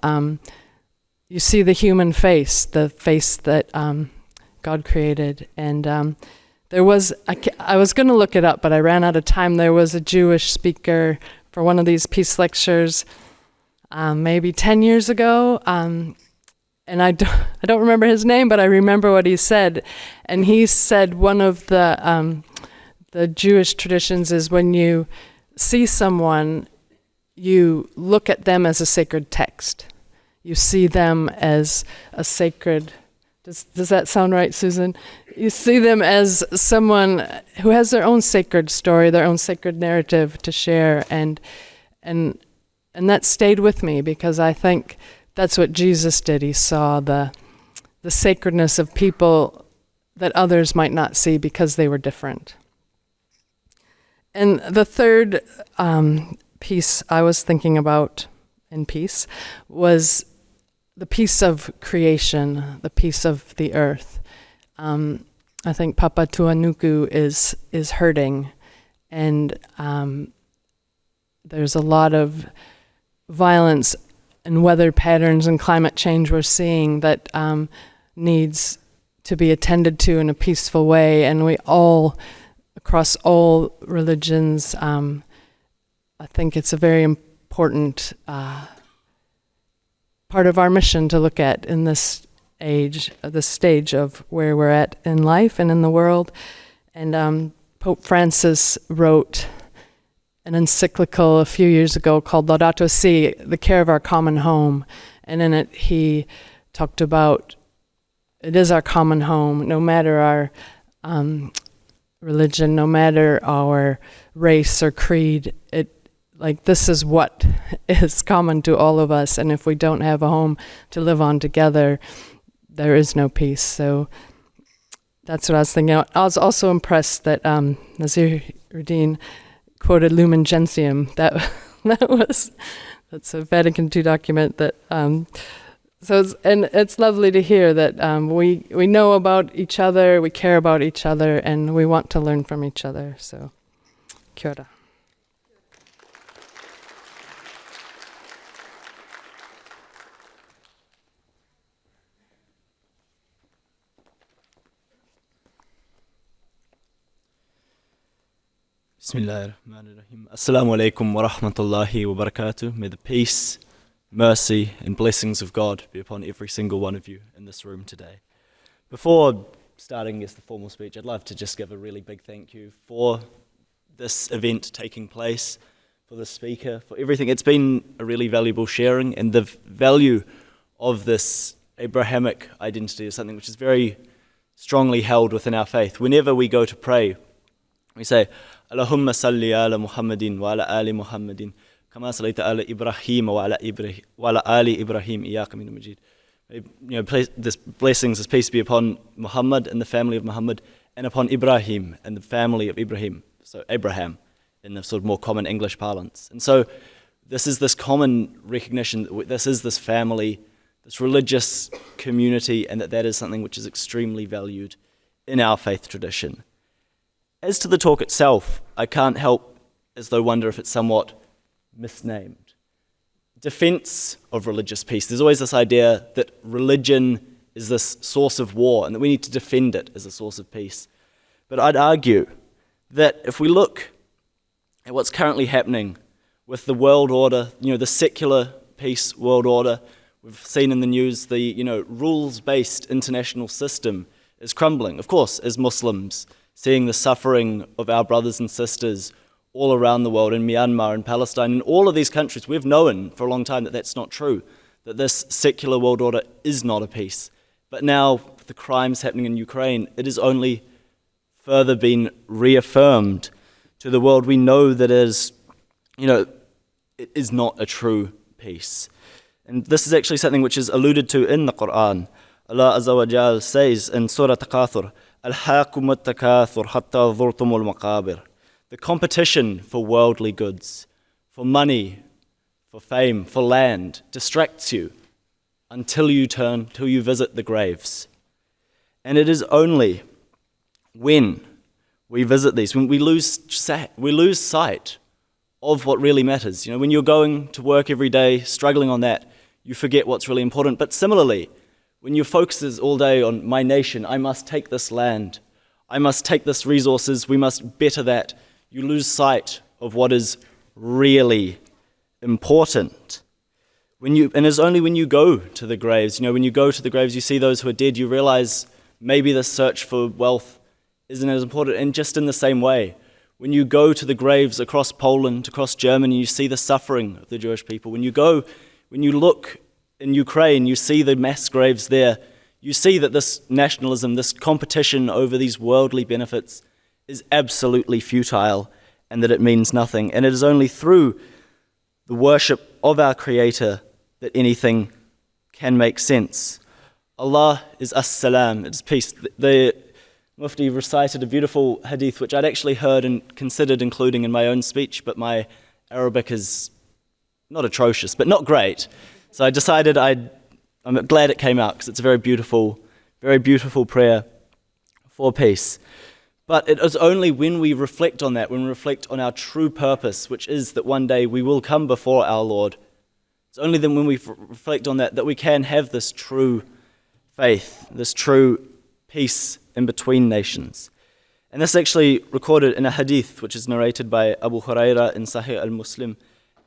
you see the human face, the face that God created. And there was, I was going to look it up, but I ran out of time. There was a Jewish speaker for one of these peace lectures maybe 10 years ago, and I don't remember his name, but I remember what he said. And he said one of the Jewish traditions is when you see someone, you look at them as a sacred text. You see them as a sacred... Does that sound right, Susan? You see them as someone who has their own sacred story, their own sacred narrative to share, and that stayed with me because I think that's what Jesus did. He saw the sacredness of people that others might not see because they were different. And the third piece I was thinking about in peace was the peace of creation, the peace of the earth. I think Papa Tuanuku is hurting, and there's a lot of violence and weather patterns and climate change we're seeing that needs to be attended to in a peaceful way, and we all, across all religions, I think it's a very important part of our mission to look at in this age, this stage of where we're at in life and in the world. And Pope Francis wrote an encyclical a few years ago called Laudato Si, the care of our common home. And in it he talked about it is our common home, no matter our religion, no matter our race or creed. This is what is common to all of us, and if we don't have a home to live on together, there is no peace. So that's what I was thinking. I was also impressed that Nazirudin quoted Lumen Gentium. That's a Vatican II document that. It's lovely to hear that we know about each other, we care about each other, and we want to learn from each other. So, kia ora. Bismillahirrahmanirrahim. Assalamu alaikum wa rahmatullahi wa barakatuh. May the peace, mercy, and blessings of God be upon every single one of you in this room today. Before starting the formal speech, I'd love to just give a really big thank you for this event taking place, for the speaker, for everything. It's been a really valuable sharing, and the value of this Abrahamic identity is something which is very strongly held within our faith. Whenever we go to pray, we say, Allahumma salli ala Muhammadin wa ala ali Muhammadin. كما صليت على إبراهيم وعلى آل إبراهيم إياك حميد مجيد. This blessings, this peace be upon Muhammad and the family of Muhammad, and upon Ibrahim and the family of Ibrahim, so Abraham in the sort of more common English parlance. And so this is this common recognition that this is this family, this religious community, and that is something which is extremely valued in our faith tradition. As to the talk itself, I can't help as though wonder if it's somewhat misnamed. Defense of religious peace. There's always this idea that religion is this source of war and that we need to defend it as a source of peace. But I'd argue that if we look at what's currently happening with the world order, the secular peace world order, we've seen in the news the, rules-based international system is crumbling. Of course, as Muslims, seeing the suffering of our brothers and sisters all around the world, in Myanmar and Palestine, in all of these countries, we've known for a long time that that's not true, that this secular world order is not a peace. But now, with the crimes happening in Ukraine, it has only further been reaffirmed to the world. We know that it is not a true peace. And this is actually something which is alluded to in the Quran. Allah Azza wa Jal says in Surah Takathur, أَلْحَاكُمُ التَّكَاثُرْ حَتَّى ظُرْتُمُ الْمَقَابِرِ. The competition for worldly goods, for money, for fame, for land, distracts you until you visit the graves. And it is only when we visit these, when we lose sight of what really matters. When you're going to work every day, struggling on that, you forget what's really important. But similarly, when your focus is all day on my nation, I must take this land, I must take this resources, we must better that, you lose sight of what is really important. And it's only when you go to the graves, when you go to the graves, you see those who are dead, you realize maybe the search for wealth isn't as important. And just in the same way, when you go to the graves across Poland, across Germany, you see the suffering of the Jewish people. When you look in Ukraine, you see the mass graves there. You see that this nationalism, this competition over these worldly benefits is absolutely futile and that it means nothing. And it is only through the worship of our Creator that anything can make sense. Allah is as-salam, it's peace. The Mufti recited a beautiful hadith which I'd actually heard and considered including in my own speech, but my Arabic is not atrocious, but not great. So I decided I'm glad it came out because it's a very beautiful prayer for peace. But it is only when we reflect on that, when we reflect on our true purpose, which is that one day we will come before our Lord. It's only then when we reflect on that we can have this true faith, this true peace in between nations. And this is actually recorded in a hadith, which is narrated by Abu Huraira in Sahih al-Muslim,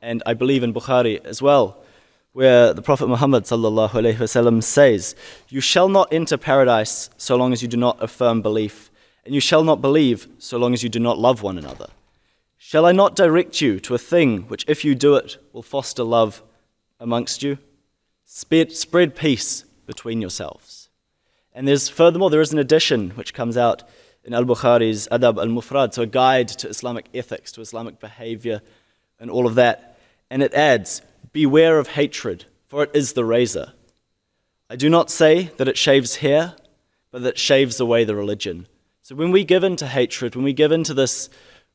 and I believe in Bukhari as well, where the Prophet Muhammad sallallahu alaihi wasallam says, "You shall not enter paradise so long as you do not affirm belief, and you shall not believe so long as you do not love one another. Shall I not direct you to a thing which, if you do it, will foster love amongst you? Spread peace between yourselves." And furthermore, there is an addition which comes out in Al-Bukhari's Adab al-Mufrad, so a guide to Islamic ethics, to Islamic behavior, and all of that. And it adds, "Beware of hatred, for it is the razor. I do not say that it shaves hair, but that it shaves away the religion." So when we give in to hatred, when we give in to this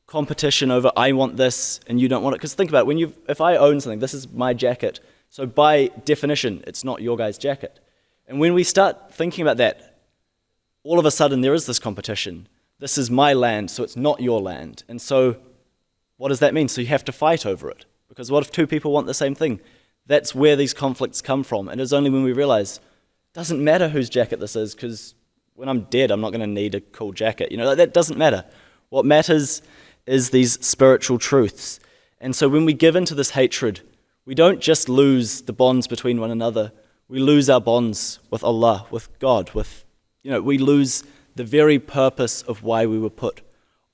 competition over I want this and you don't want it, because think about it, if I own something, this is my jacket, so by definition, it's not your guy's jacket. And when we start thinking about that, all of a sudden there is this competition. This is my land, so it's not your land. And so what does that mean? So you have to fight over it. Because what if two people want the same thing? That's where these conflicts come from. And it's only when we realize it doesn't matter whose jacket this is, because when I'm dead, I'm not going to need a cool jacket. That doesn't matter. What matters is these spiritual truths. And so when we give into this hatred, we don't just lose the bonds between one another. We lose our bonds with Allah, with God, we lose the very purpose of why we were put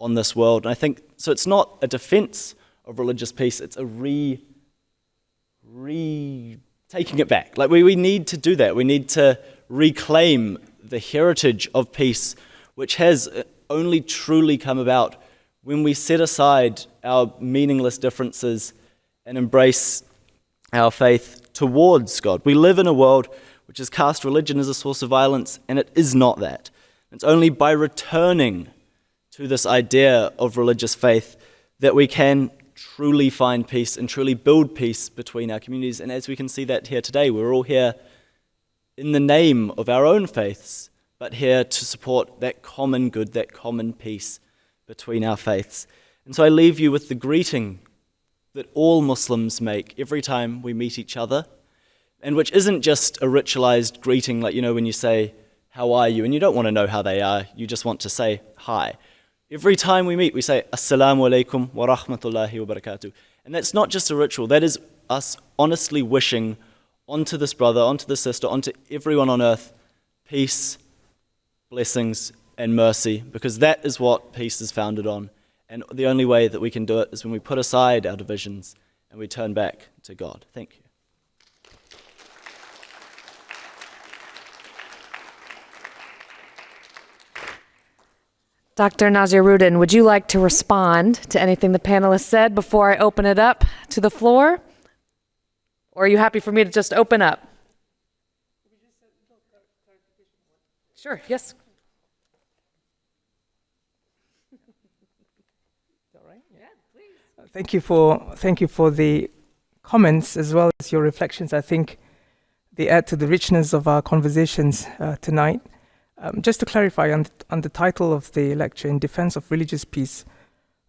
on this world. And I think, so it's not a defense of religious peace, it's a taking it back. We need to do that. We need to reclaim the heritage of peace, which has only truly come about when we set aside our meaningless differences and embrace our faith towards God. We live in a world which has cast religion as a source of violence, and it is not that. It's only by returning to this idea of religious faith that we can truly find peace and truly build peace between our communities. And as we can see that here today, we're all here in the name of our own faiths, but here to support that common good, that common peace between our faiths. And so I leave you with the greeting that all Muslims make every time we meet each other, and which isn't just a ritualized greeting like, when you say, "How are you?" and you don't want to know how they are, you just want to say hi. Every time we meet, we say, "Assalamu alaikum wa rahmatullahi wa barakatuh." And that's not just a ritual, that is us honestly wishing onto this brother, onto this sister, onto everyone on earth, peace, blessings, and mercy, because that is what peace is founded on. And the only way that we can do it is when we put aside our divisions and we turn back to God. Thank you. Dr. Nazirudin, would you like to respond to anything the panelists said before I open it up to the floor? Or are you happy for me to just open up? Sure, yes. Thank you for the comments as well as your reflections. I think they add to the richness of our conversations tonight. Just to clarify on the title of the lecture, In Defense of Religious Peace,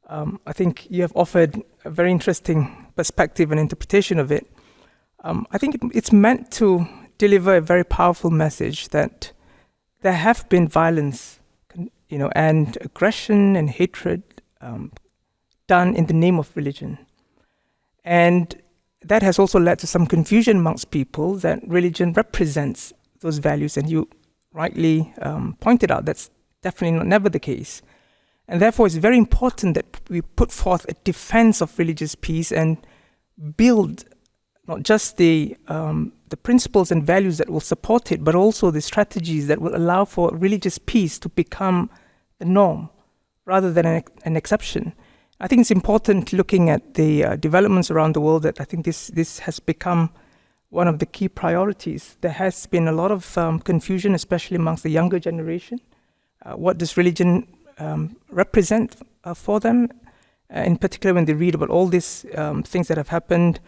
I think you have offered a very interesting perspective and interpretation of it. I think it's meant to deliver a very powerful message that there have been violence, and aggression and hatred done in the name of religion. And that has also led to some confusion amongst people that religion represents those values, and you rightly pointed out that's definitely never the case. And therefore, it's very important that we put forth a defense of religious peace and build not just the principles and values that will support it, but also the strategies that will allow for religious peace to become the norm rather than an exception. I think it's important looking at the developments around the world that I think this has become one of the key priorities. There has been a lot of confusion, especially amongst the younger generation. What does religion represent for them? In particular, when they read about all these things that have happened,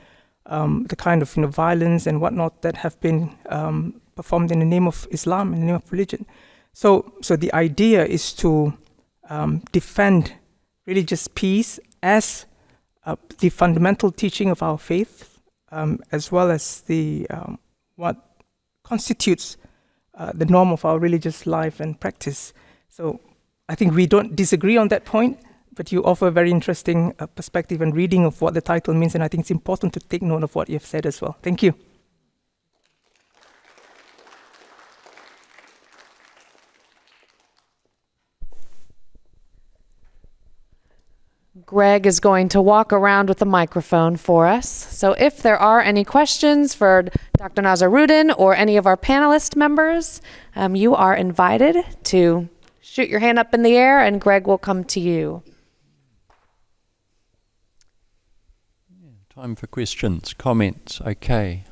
the kind of violence and whatnot that have been performed in the name of Islam, in the name of religion. So the idea is to defend religious peace as the fundamental teaching of our faith, as well as the what constitutes the norm of our religious life and practice. So I think we don't disagree on that point, but you offer a very interesting perspective and reading of what the title means, and I think it's important to take note of what you've said as well. Thank you. Greg is going to walk around with the microphone for us. So if there are any questions for Dr. Nazirudin or any of our panelist members, you are invited to shoot your hand up in the air and Greg will come to you. Time for questions, comments, okay.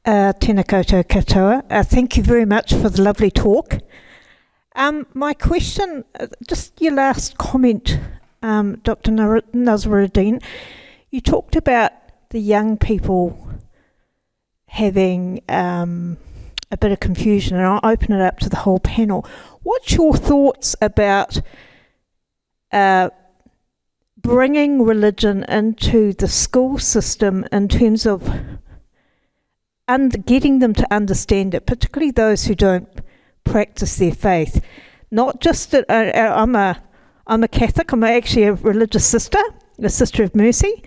Tēnā koutou katoa. Thank you very much for the lovely talk. My question, just your last comment, Dr. Nazirudin, you talked about the young people having a bit of confusion, and I'll open it up to the whole panel. What's your thoughts about bringing religion into the school system in terms of getting them to understand it, particularly those who don't practice their faith? Not just that I'm a Catholic. I'm actually a religious sister, a Sister of Mercy.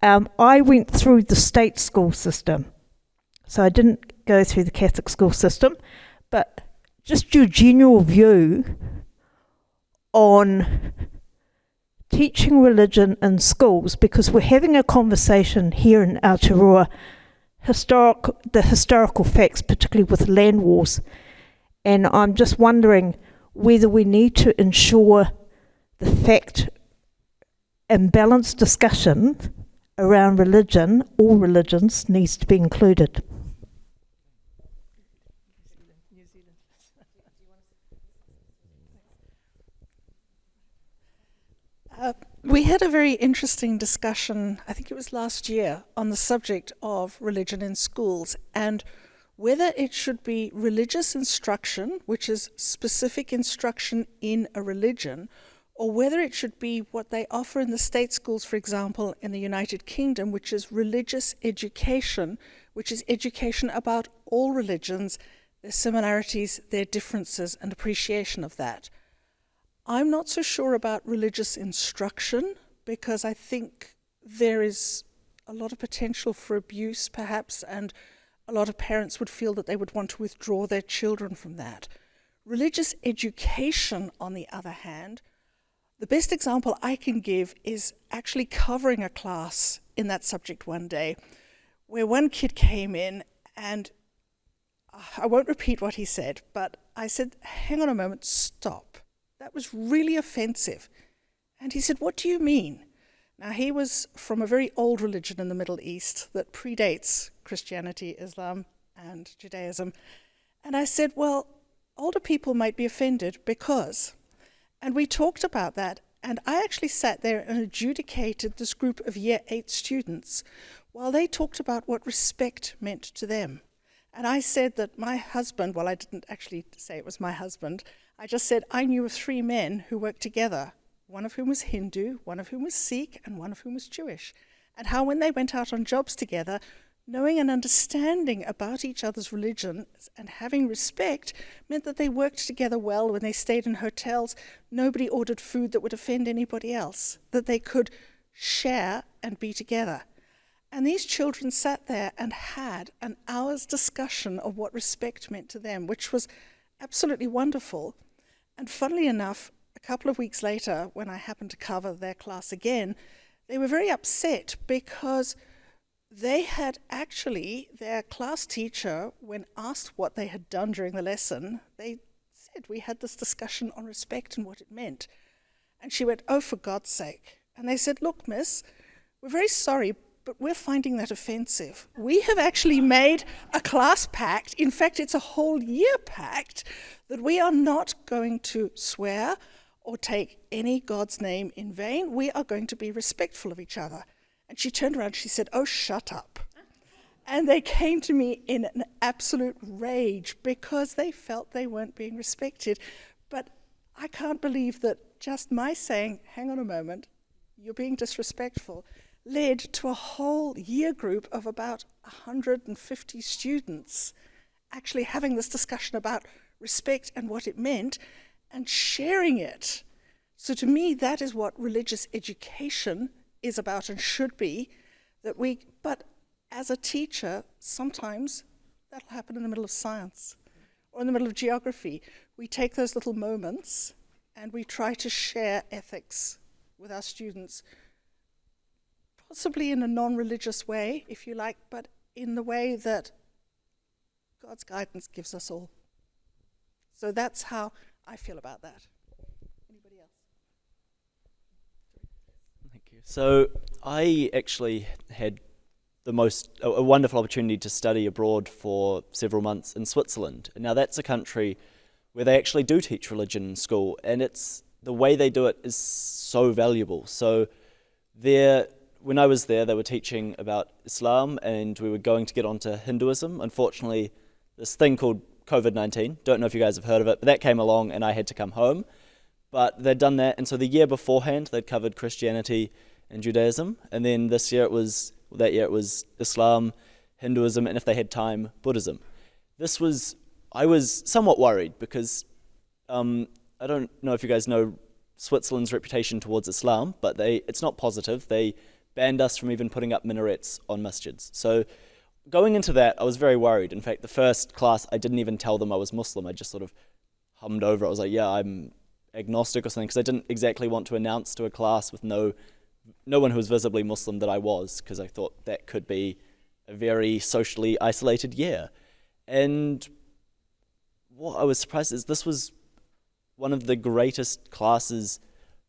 I went through the state school system, so I didn't go through the Catholic school system. But just your general view on teaching religion in schools, because we're having a conversation here in Aotearoa the historical facts, particularly with land wars. And I'm just wondering whether we need to ensure the fact and balanced discussion around religion, all religions, needs to be included. We had a very interesting discussion, I think it was last year, on the subject of religion in schools and whether it should be religious instruction, which is specific instruction in a religion, or whether it should be what they offer in the state schools, for example, in the United Kingdom, which is religious education, which is education about all religions, their similarities, their differences, and appreciation of that. I'm not so sure about religious instruction because I think there is a lot of potential for abuse, perhaps, and a lot of parents would feel that they would want to withdraw their children from that. Religious education, on the other hand, the best example I can give is actually covering a class in that subject one day, where one kid came in and I won't repeat what he said, but I said, hang on a moment, stop. That was really offensive. And he said, what do you mean? Now, he was from a very old religion in the Middle East that predates Christianity, Islam, and Judaism. And I said, well, older people might be offended because, and we talked about that, and I actually sat there and adjudicated this group of Year 8 students while they talked about what respect meant to them. And I said that my husband, well, I didn't actually say it was my husband, I just said I knew of 3 men who worked together, one of whom was Hindu, one of whom was Sikh, and one of whom was Jewish. And how when they went out on jobs together, knowing and understanding about each other's religions and having respect meant that they worked together well when they stayed in hotels. Nobody ordered food that would offend anybody else, that they could share and be together. And these children sat there and had an hour's discussion of what respect meant to them, which was absolutely wonderful. And funnily enough, a couple of weeks later, when I happened to cover their class again, they were very upset because they had actually, their class teacher, when asked what they had done during the lesson, they said, we had this discussion on respect and what it meant. And she went, oh, for God's sake. And they said, look, miss, we're very sorry, but we're finding that offensive. We have actually made a class pact, in fact, it's a whole year pact, that we are not going to swear or take any God's name in vain. We are going to be respectful of each other. And she turned around and she said, oh, shut up. And they came to me in an absolute rage because they felt they weren't being respected. But I can't believe that just my saying, hang on a moment, you're being disrespectful, led to a whole year group of about 150 students actually having this discussion about respect and what it meant and sharing it. So to me, that is what religious education is about and should be, but as a teacher, sometimes that'll happen in the middle of science or in the middle of geography. We take those little moments and we try to share ethics with our students, possibly in a non-religious way, if you like, but in the way that God's guidance gives us all. So that's how I feel about that. Anybody else? Thank you. So I actually had a wonderful opportunity to study abroad for several months in Switzerland. Now that's a country where they actually do teach religion in school, and the way they do it is so valuable. So when I was there, they were teaching about Islam, and we were going to get onto Hinduism. Unfortunately, this thing called COVID-19, don't know if you guys have heard of it, but that came along and I had to come home. But they'd done that, and so the year beforehand, they'd covered Christianity and Judaism, and then that year it was Islam, Hinduism, and if they had time, Buddhism. I was somewhat worried because I don't know if you guys know Switzerland's reputation towards Islam, but it's not positive. They banned us from even putting up minarets on masjids. So going into that, I was very worried. In fact, the first class, I didn't even tell them I was Muslim. I just sort of hummed over it. I was like, yeah, I'm agnostic or something, because I didn't exactly want to announce to a class with no one who was visibly Muslim that I was, because I thought that could be a very socially isolated year. And what I was surprised is this was one of the greatest classes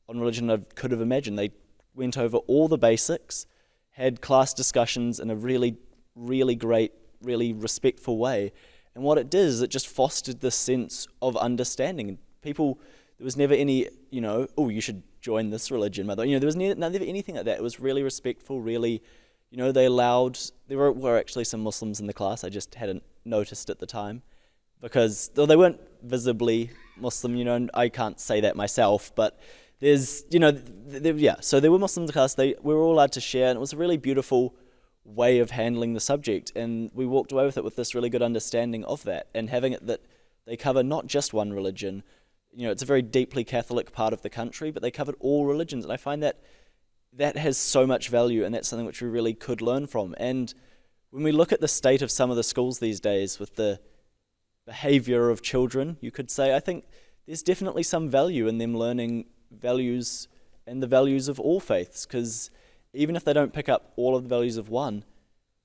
on religion I could have imagined. They went over all the basics, had class discussions in a really, really great, really respectful way. And what it did is it just fostered this sense of understanding. There was never any, oh, you should join this religion, mother. There was never anything like that. It was really respectful, really, there were actually some Muslims in the class. I just hadn't noticed at the time because, though they weren't visibly Muslim, and I can't say that myself, but there's, so there were Muslims in the class. We were all allowed to share, and it was a really beautiful way of handling the subject, and we walked away with it with this really good understanding of that, and having it that they cover not just one religion. It's a very deeply Catholic part of the country, but they covered all religions, and I find that has so much value, and that's something which we really could learn from. And when we look at the state of some of the schools these days with the behaviour of children, you could say, I think there's definitely some value in them learning values and the values of all faiths, because even if they don't pick up all of the values of one,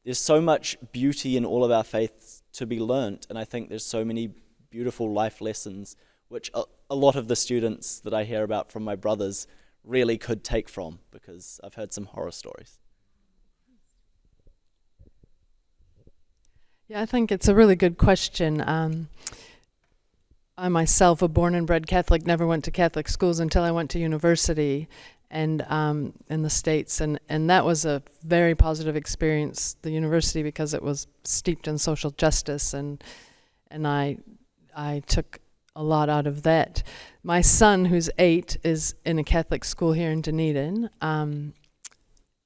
there's so much beauty in all of our faiths to be learnt, and I think there's so many beautiful life lessons which a lot of the students that I hear about from my brothers really could take from, because I've heard some horror stories. Yeah, I think it's a really good question. I myself, a born and bred Catholic, never went to Catholic schools until I went to university and in the States, and that was a very positive experience, the university, because it was steeped in social justice, and I took a lot out of that. My son, who's 8, is in a Catholic school here in Dunedin,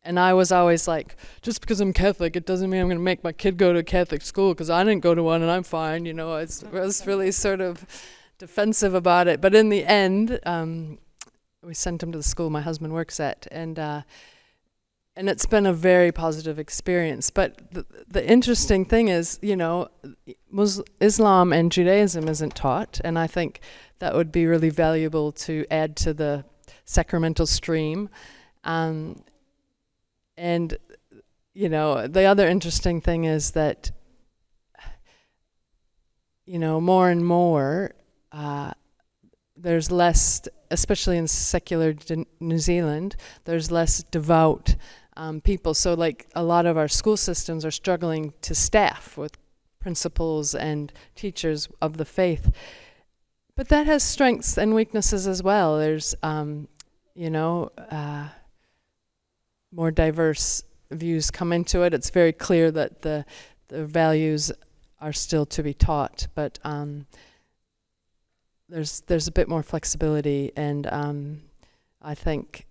and I was always like, just because I'm Catholic, it doesn't mean I'm going to make my kid go to a Catholic school, because I didn't go to one and I'm fine. I was really sort of defensive about it. But in the end, we sent him to the school my husband works at, and it's been a very positive experience. But the interesting thing is, Islam and Judaism isn't taught, and I think that would be really valuable to add to the sacramental stream. And the other interesting thing is that, more and more, there's less, especially in secular New Zealand, there's less devout people. So like a lot of our school systems are struggling to staff with principals and teachers of the faith. But that has strengths and weaknesses as well. There's, more diverse views come into it. It's very clear that the values are still to be taught, but there's a bit more flexibility, and I think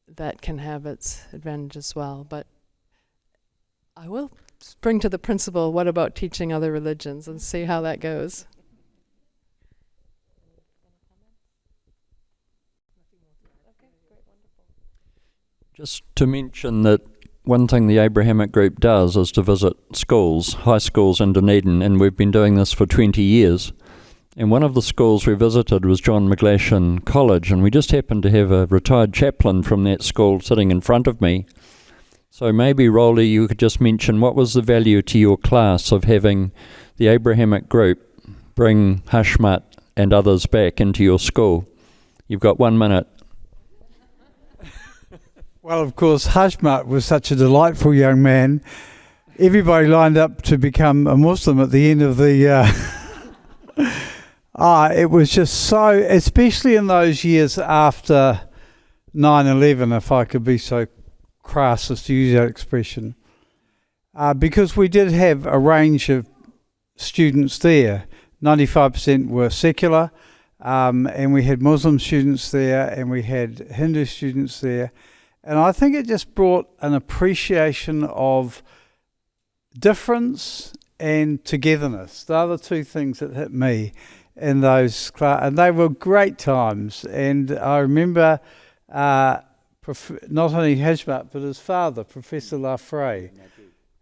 that can have its advantage as well. But I will bring to the principal, what about teaching other religions, and see how that goes. Just to mention that one thing the Abrahamic group does is to visit schools, high schools in Dunedin, and we've been doing this for 20 years. And one of the schools we visited was John McGlashan College, and we just happened to have a retired chaplain from that school sitting in front of me. So maybe, Rolly, you could just mention what was the value to your class of having the Abrahamic group bring Hashmat and others back into your school. You've got 1 minute. Well, of course, Hashmat was such a delightful young man. Everybody lined up to become a Muslim at the end of the... it was just so, especially in those years after 9/11, if I could be so crass as to use that expression, because we did have a range of students there. 95% were secular, and we had Muslim students there, and we had Hindu students there. And I think it just brought an appreciation of difference and togetherness. They are the two things that hit me in those classes. And they were great times. And I remember not only Hashmat, but his father, Professor Lafray,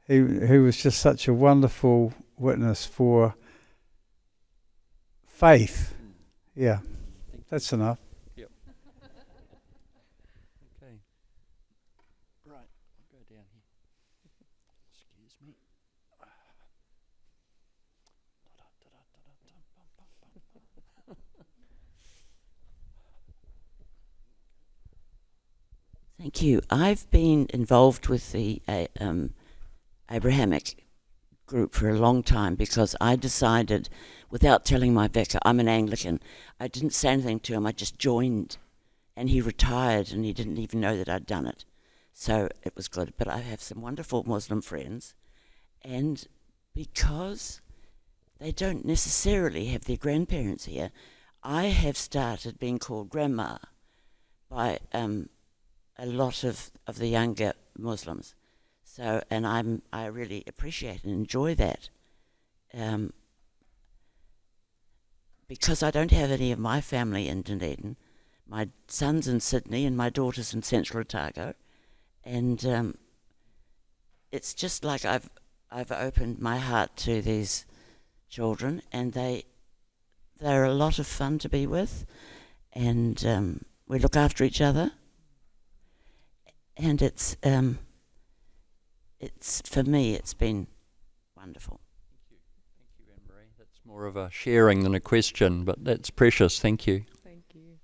who was just such a wonderful witness for faith. Yeah, that's enough. Right, I'll go down here. Excuse me. Thank you. I've been involved with the Abrahamic group for a long time because I decided, without telling my vicar, I'm an Anglican, I didn't say anything to him, I just joined, and he retired and he didn't even know that I'd done it. So it was good. But I have some wonderful Muslim friends, and because they don't necessarily have their grandparents here, I have started being called grandma by a lot of the younger Muslims. So, and I really appreciate and enjoy that. Because I don't have any of my family in Dunedin. My son's in Sydney and my daughter's in Central Otago. And it's just like I've opened my heart to these children, and they're a lot of fun to be with, and we look after each other, and it's for me it's been wonderful. Thank you, Anne-Marie. That's more of a sharing than a question, but that's precious. Thank you. Thank you.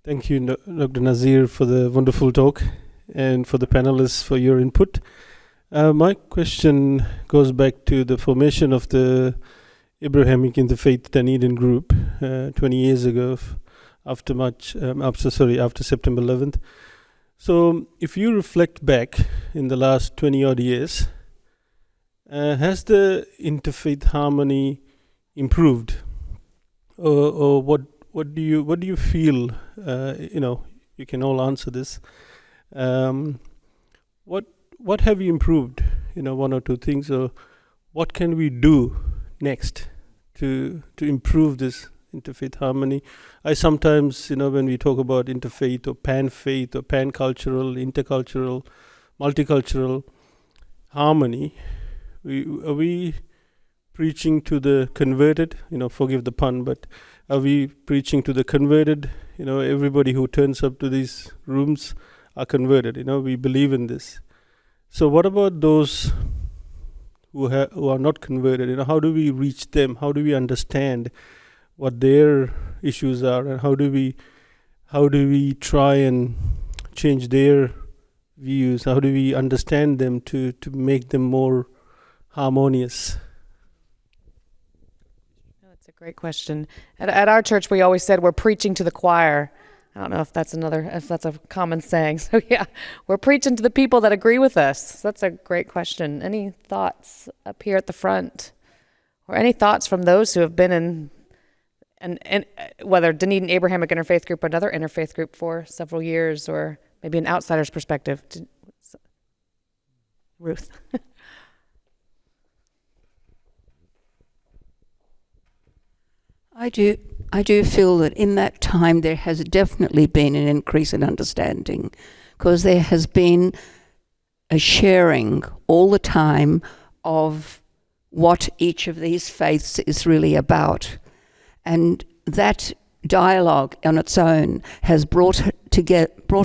Thank you, Dr. Nasir, for the wonderful talk, and for the panelists for your input. My question goes back to the formation of the Abrahamic Interfaith Dunedin group 20 years ago, after September 11th. So, if you reflect back in the last 20 odd years, has the interfaith harmony improved, or what do you feel? You can all answer this. What have you improved? One or two things, or what can we do next to improve this interfaith harmony? I sometimes, when we talk about interfaith or pan-faith or pan-cultural, intercultural, multicultural harmony, are we preaching to the converted? Forgive the pun, but are we preaching to the converted? Everybody who turns up to these rooms are converted. We believe in this. So what about those who are not converted? How do we reach them? How do we understand what their issues are, and how do we try and change their views? How do we understand them to make them more harmonious? That's a great question. At our church, we always said we're preaching to the choir. I don't know if that's a common saying. So yeah, we're preaching to the people that agree with us. That's a great question. Any thoughts up here at the front, or any thoughts from those who have been in, and whether Dunedin Abrahamic Interfaith Group or another interfaith group for several years, or maybe an outsider's perspective? Ruth. I do feel that in that time there has definitely been an increase in understanding, because there has been a sharing all the time of what each of these faiths is really about. And that dialogue on its own has brought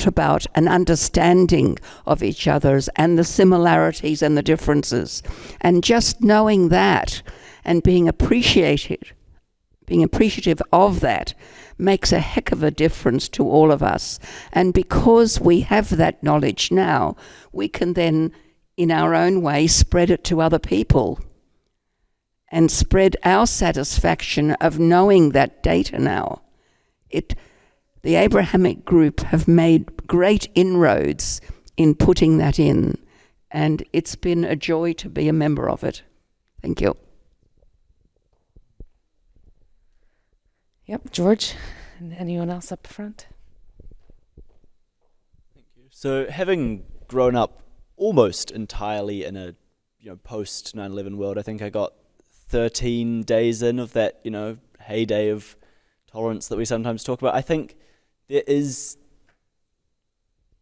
about an understanding of each other's and the similarities and the differences. And just knowing that and being appreciative of that makes a heck of a difference to all of us. And because we have that knowledge now, we can then, in our own way, spread it to other people and spread our satisfaction of knowing that data now. The Abrahamic group have made great inroads in putting that in, and it's been a joy to be a member of it. Thank you. Yep, George. And anyone else up front? Thank you. So, having grown up almost entirely in a post 9/11 world, I think I got 13 days in of that heyday of tolerance that we sometimes talk about. I think there is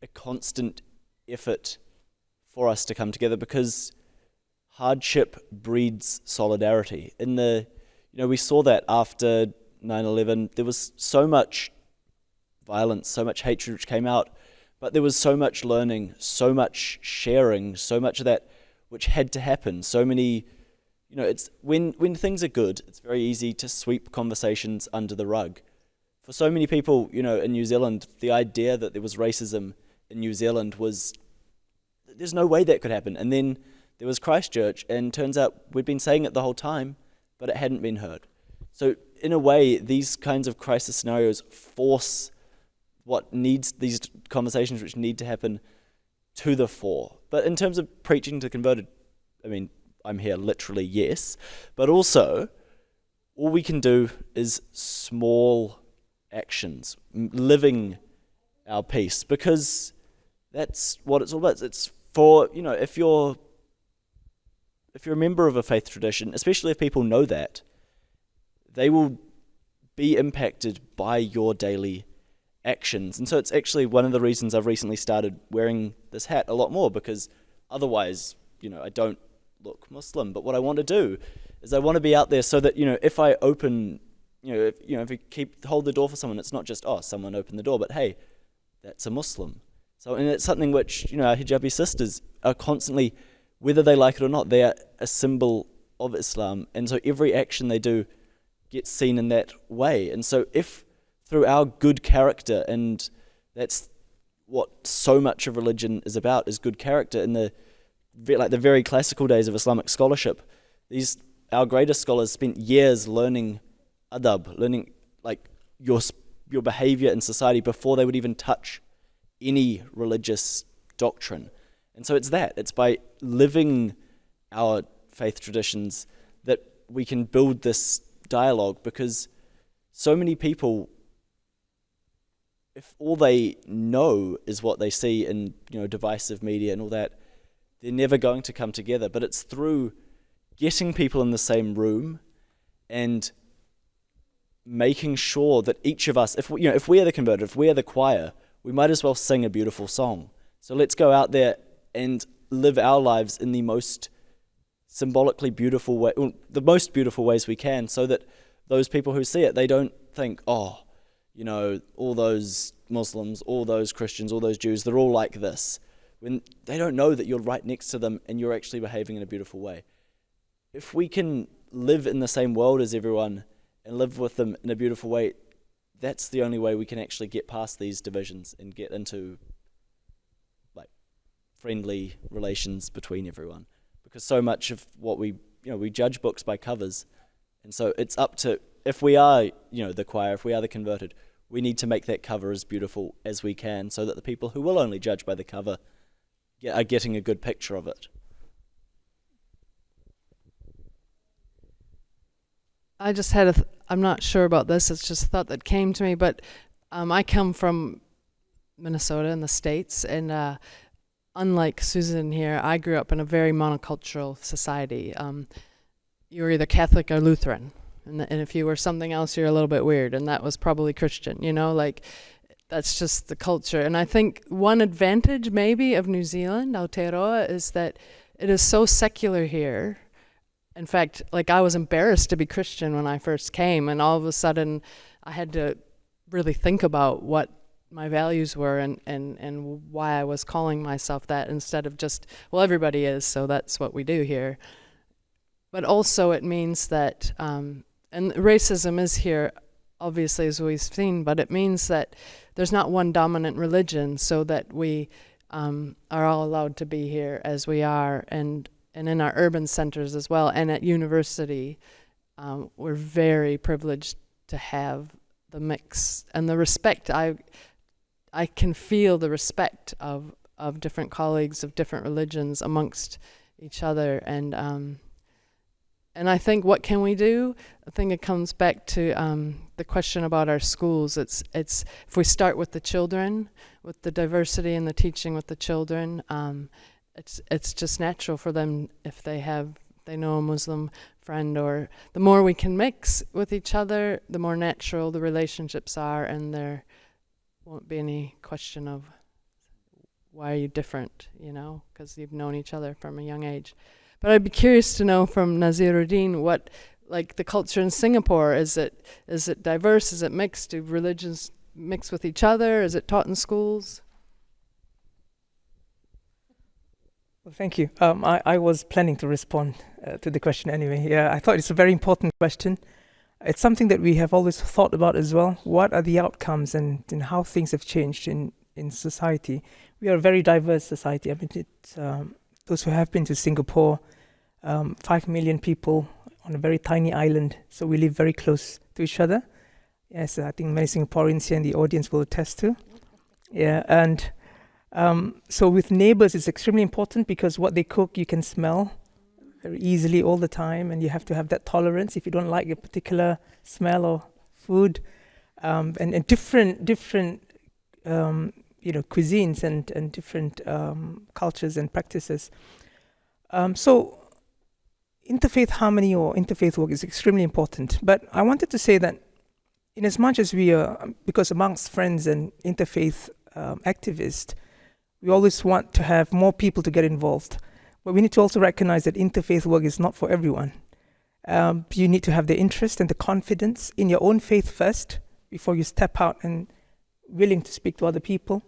a constant effort for us to come together, because hardship breeds solidarity. We saw that after 9/11, there was so much violence, so much hatred which came out, but there was so much learning, so much sharing, so much of that which had to happen, so many it's when things are good, it's very easy to sweep conversations under the rug. For so many people, in New Zealand, the idea that there was racism in New Zealand there's no way that could happen. And then there was Christchurch, and turns out we'd been saying it the whole time, but it hadn't been heard. So in a way, these kinds of crisis scenarios force these conversations which need to happen to the fore. But in terms of preaching to converted, I'm here literally, yes, but also all we can do is small actions, living our peace, because that's what it's all about. It's for, if you're a member of a faith tradition, especially if people know that, they will be impacted by your daily actions. And so it's actually one of the reasons I've recently started wearing this hat a lot more, because otherwise, I don't look Muslim. But what I want to do is I want to be out there so that, if I open, if we hold the door for someone, it's not just, someone opened the door, but hey, that's a Muslim. So, and it's something which, our hijabi sisters are constantly, whether they like it or not, they are a symbol of Islam. And so every action they do gets seen in that way. And so if through our good character, and that's what so much of religion is about, is good character. In the very classical days of Islamic scholarship, our greatest scholars spent years learning adab, learning your behavior in society before they would even touch any religious doctrine. And so it's by living our faith traditions that we can build this dialogue, because so many people, if all they know is what they see in divisive media and all that, they're never going to come together. But it's through getting people in the same room and making sure that each of us, if we are the converted, if we are the choir, we might as well sing a beautiful song. So let's go out there and live our lives in the most symbolically beautiful way, the most beautiful ways we can, so that those people who see it, they don't think, all those Muslims, all those Christians, all those Jews, they're all like this. When they don't know that you're right next to them and you're actually behaving in a beautiful way. If we can live in the same world as everyone and live with them in a beautiful way, that's the only way we can actually get past these divisions and get into friendly relations between everyone. Because so much of what we judge books by covers. And so it's up to, if we are, the choir, if we are the converted, we need to make that cover as beautiful as we can, so that the people who will only judge by the cover are getting a good picture of it. I just had I'm not sure about this, it's just a thought that came to me, but I come from Minnesota in the States, and unlike Susan here, I grew up in a very monocultural society. You were either Catholic or Lutheran, and if you were something else, you're a little bit weird, and that was probably Christian, that's just the culture. And I think one advantage maybe of New Zealand, Aotearoa, is that it is so secular here. In fact, I was embarrassed to be Christian when I first came, and all of a sudden I had to really think about what my values were and why I was calling myself that, instead of just, everybody is, so that's what we do here. But also it means that, and racism is here, obviously, as we've seen, but it means that there's not one dominant religion, so that we are all allowed to be here as we are, and in our urban centers as well, and at university, we're very privileged to have the mix and the respect. I can feel the respect of different colleagues of different religions amongst each other, and I think, what can we do? I think it comes back to the question about our schools. It's if we start with the children, with the diversity and the teaching with the children, it's just natural for them, if they know a Muslim friend, or the more we can mix with each other, the more natural the relationships are, and there won't be any question of why are you different, because you've known each other from a young age. But I'd be curious to know from Nazirudin what, the culture in Singapore, is it diverse? Is it mixed? Do religions mix with each other? Is it taught in schools? Well, thank you. I was planning to respond to the question anyway. Yeah, I thought it's a very important question. It's something that we have always thought about as well. What are the outcomes and how things have changed in society? We are a very diverse society. I mean, those who have been to Singapore, 5 million people on a very tiny island, so we live very close to each other. Yes, I think many Singaporeans here in the audience will attest to. Yeah, and so with neighbors, it's extremely important because what they cook, you can smell very easily all the time, and you have to have that tolerance if you don't like a particular smell or food, and different cuisines and different cultures and practices. So interfaith harmony or interfaith work is extremely important. But I wanted to say that in as much as we are, because amongst friends and interfaith activists, we always want to have more people to get involved. But we need to also recognize that interfaith work is not for everyone. You need to have the interest and the confidence in your own faith first before you step out and willing to speak to other people.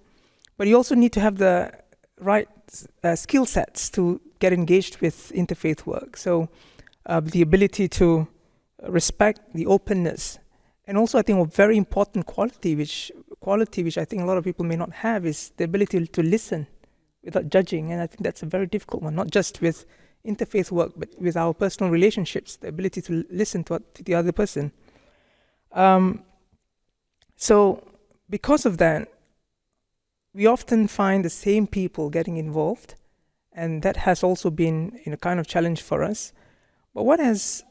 But you also need to have the right skill sets to get engaged with interfaith work. So the ability to respect, the openness, and also I think a very important quality which I think a lot of people may not have is the ability to listen without judging. And I think that's a very difficult one, not just with interfaith work, but with our personal relationships, the ability to listen to the other person. So because of that, we often find the same people getting involved, and that has also been a kind of challenge for us. But what has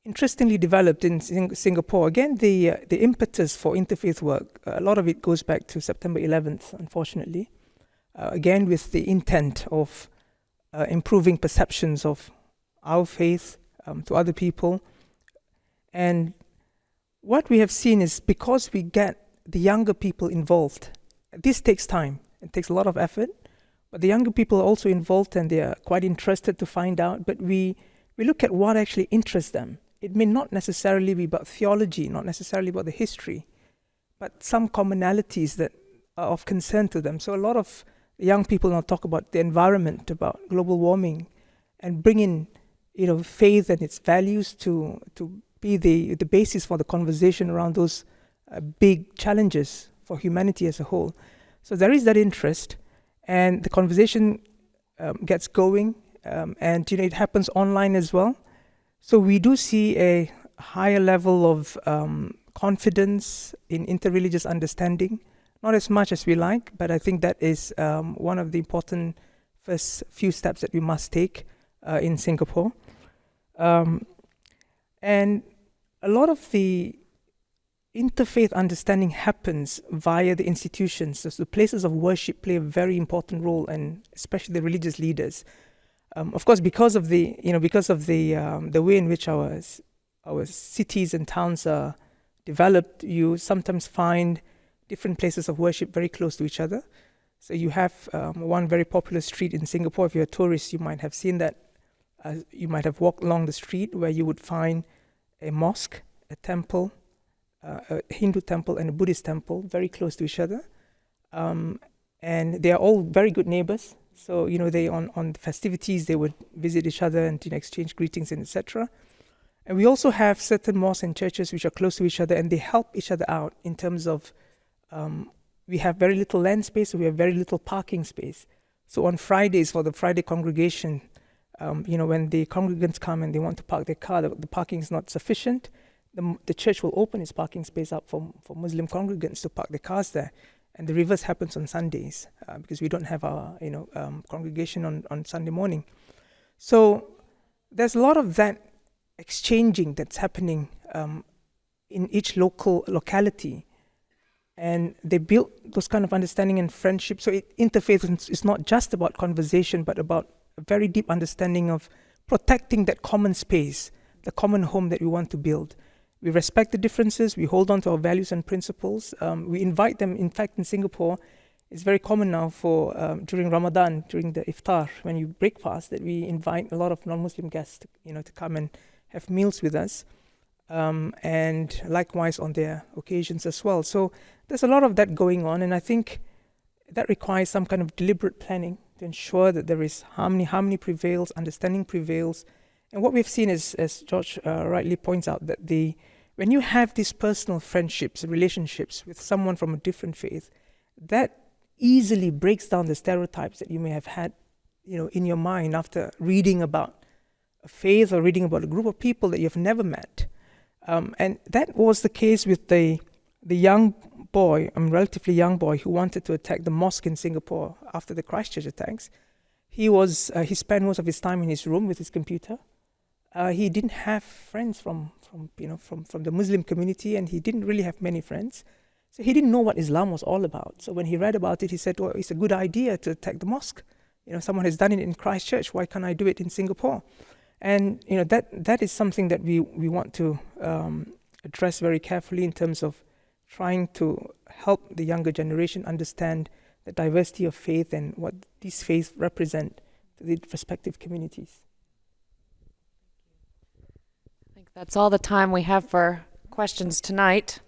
interestingly developed in Singapore, again, the impetus for interfaith work, a lot of it goes back to September 11th, unfortunately, again with the intent of improving perceptions of our faith to other people. And what we have seen is because we get the younger people involved, this takes time, it takes a lot of effort, but the younger people are also involved and they are quite interested to find out, but we look at what actually interests them. It may not necessarily be about theology, not necessarily about the history, but some commonalities that are of concern to them. So a lot of young people now talk about the environment, about global warming, and bring in, faith and its values to be the basis for the conversation around those big challenges for humanity as a whole. So there is that interest, and the conversation gets going, and it happens online as well. So we do see a higher level of confidence in interreligious understanding, not as much as we like, but I think that is one of the important first few steps that we must take in Singapore. And a lot of the interfaith understanding happens via the institutions. So the places of worship play a very important role, and especially the religious leaders. Of course, because of the way in which our cities and towns are developed, you sometimes find different places of worship very close to each other. So you have one very popular street in Singapore. If you're a tourist, you might have seen that. You might have walked along the street where you would find a mosque, a temple, a Hindu temple, and a Buddhist temple very close to each other. And they are all very good neighbors. So, they on the festivities, they would visit each other and exchange greetings and etc. And we also have certain mosques and churches which are close to each other, and they help each other out in terms of we have very little land space, so we have very little parking space. So on Fridays, for the Friday congregation, when the congregants come and they want to park their car, the parking is not sufficient. The church will open its parking space up for Muslim congregants to park their cars there. And the reverse happens on Sundays because we don't have our congregation on Sunday morning. So there's a lot of that exchanging that's happening in each locality, and they build those kind of understanding and friendship. So interfaith is not just about conversation, but about a very deep understanding of protecting that common space, the common home that we want to build. We respect the differences, we hold on to our values and principles. We invite them. In fact, in Singapore, it's very common now for during Ramadan, during the iftar, when you break fast, that we invite a lot of non-Muslim guests to come and have meals with us, and likewise on their occasions as well. So there's a lot of that going on, and I think that requires some kind of deliberate planning to ensure that there is harmony prevails, understanding prevails. And what we've seen is, as George rightly points out, that when you have these personal friendships, relationships with someone from a different faith, that easily breaks down the stereotypes that you may have had, in your mind after reading about a faith or reading about a group of people that you've never met. And that was the case with the young boy, a relatively young boy, who wanted to attack the mosque in Singapore after the Christchurch attacks. He spent most of his time in his room with his computer. He didn't have friends from the Muslim community, and he didn't really have many friends. So he didn't know what Islam was all about. So when he read about it, he said, well, it's a good idea to attack the mosque. Someone has done it in Christchurch, why can't I do it in Singapore? And that is something that we want to address very carefully in terms of trying to help the younger generation understand the diversity of faith and what these faiths represent to the respective communities. I think that's all the time we have for questions tonight.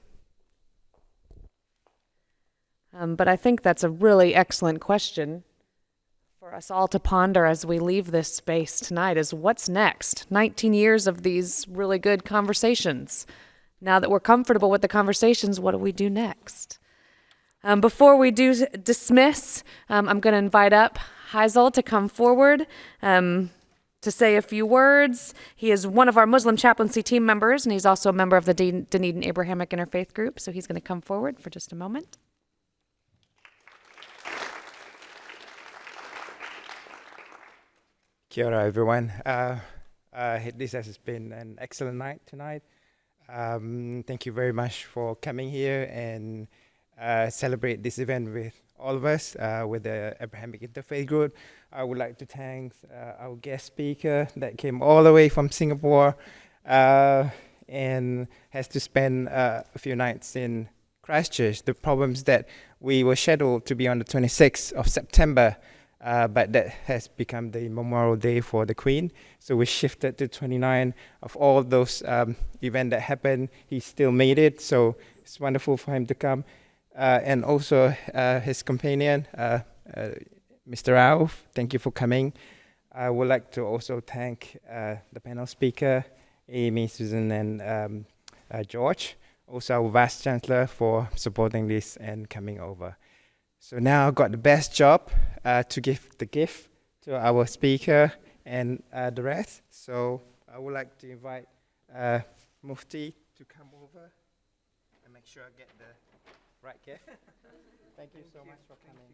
But I think that's a really excellent question for us all to ponder as we leave this space tonight, is what's next? 19 years of these really good conversations. Now that we're comfortable with the conversations, what do we do next? Before we do dismiss, I'm going to invite up Hazel to come forward to say a few words. He is one of our Muslim chaplaincy team members, and he's also a member of the Dunedin Abrahamic Interfaith group, so he's going to come forward for just a moment. Kia ora, everyone. This has been an excellent night tonight. Thank you very much for coming here and celebrate this event with all of us, with the Abrahamic Interfaith group. I would like to thank our guest speaker that came all the way from Singapore and has to spend a few nights in Christchurch. The problems that we were scheduled to be on the 26th of September, but that has become the Memorial Day for the Queen. So we shifted to 29. Of all those events that happened, he still made it. So it's wonderful for him to come. And also his companion, Mr. Rauf, thank you for coming. I would like to also thank the panel speaker, Amy, Susan, and George. Also our Vice Chancellor for supporting this and coming over. So now I've got the best job to give the gift to our speaker and the rest. So I would like to invite Mufti to come over and make sure I get the right, Kev. Thank you so much for coming.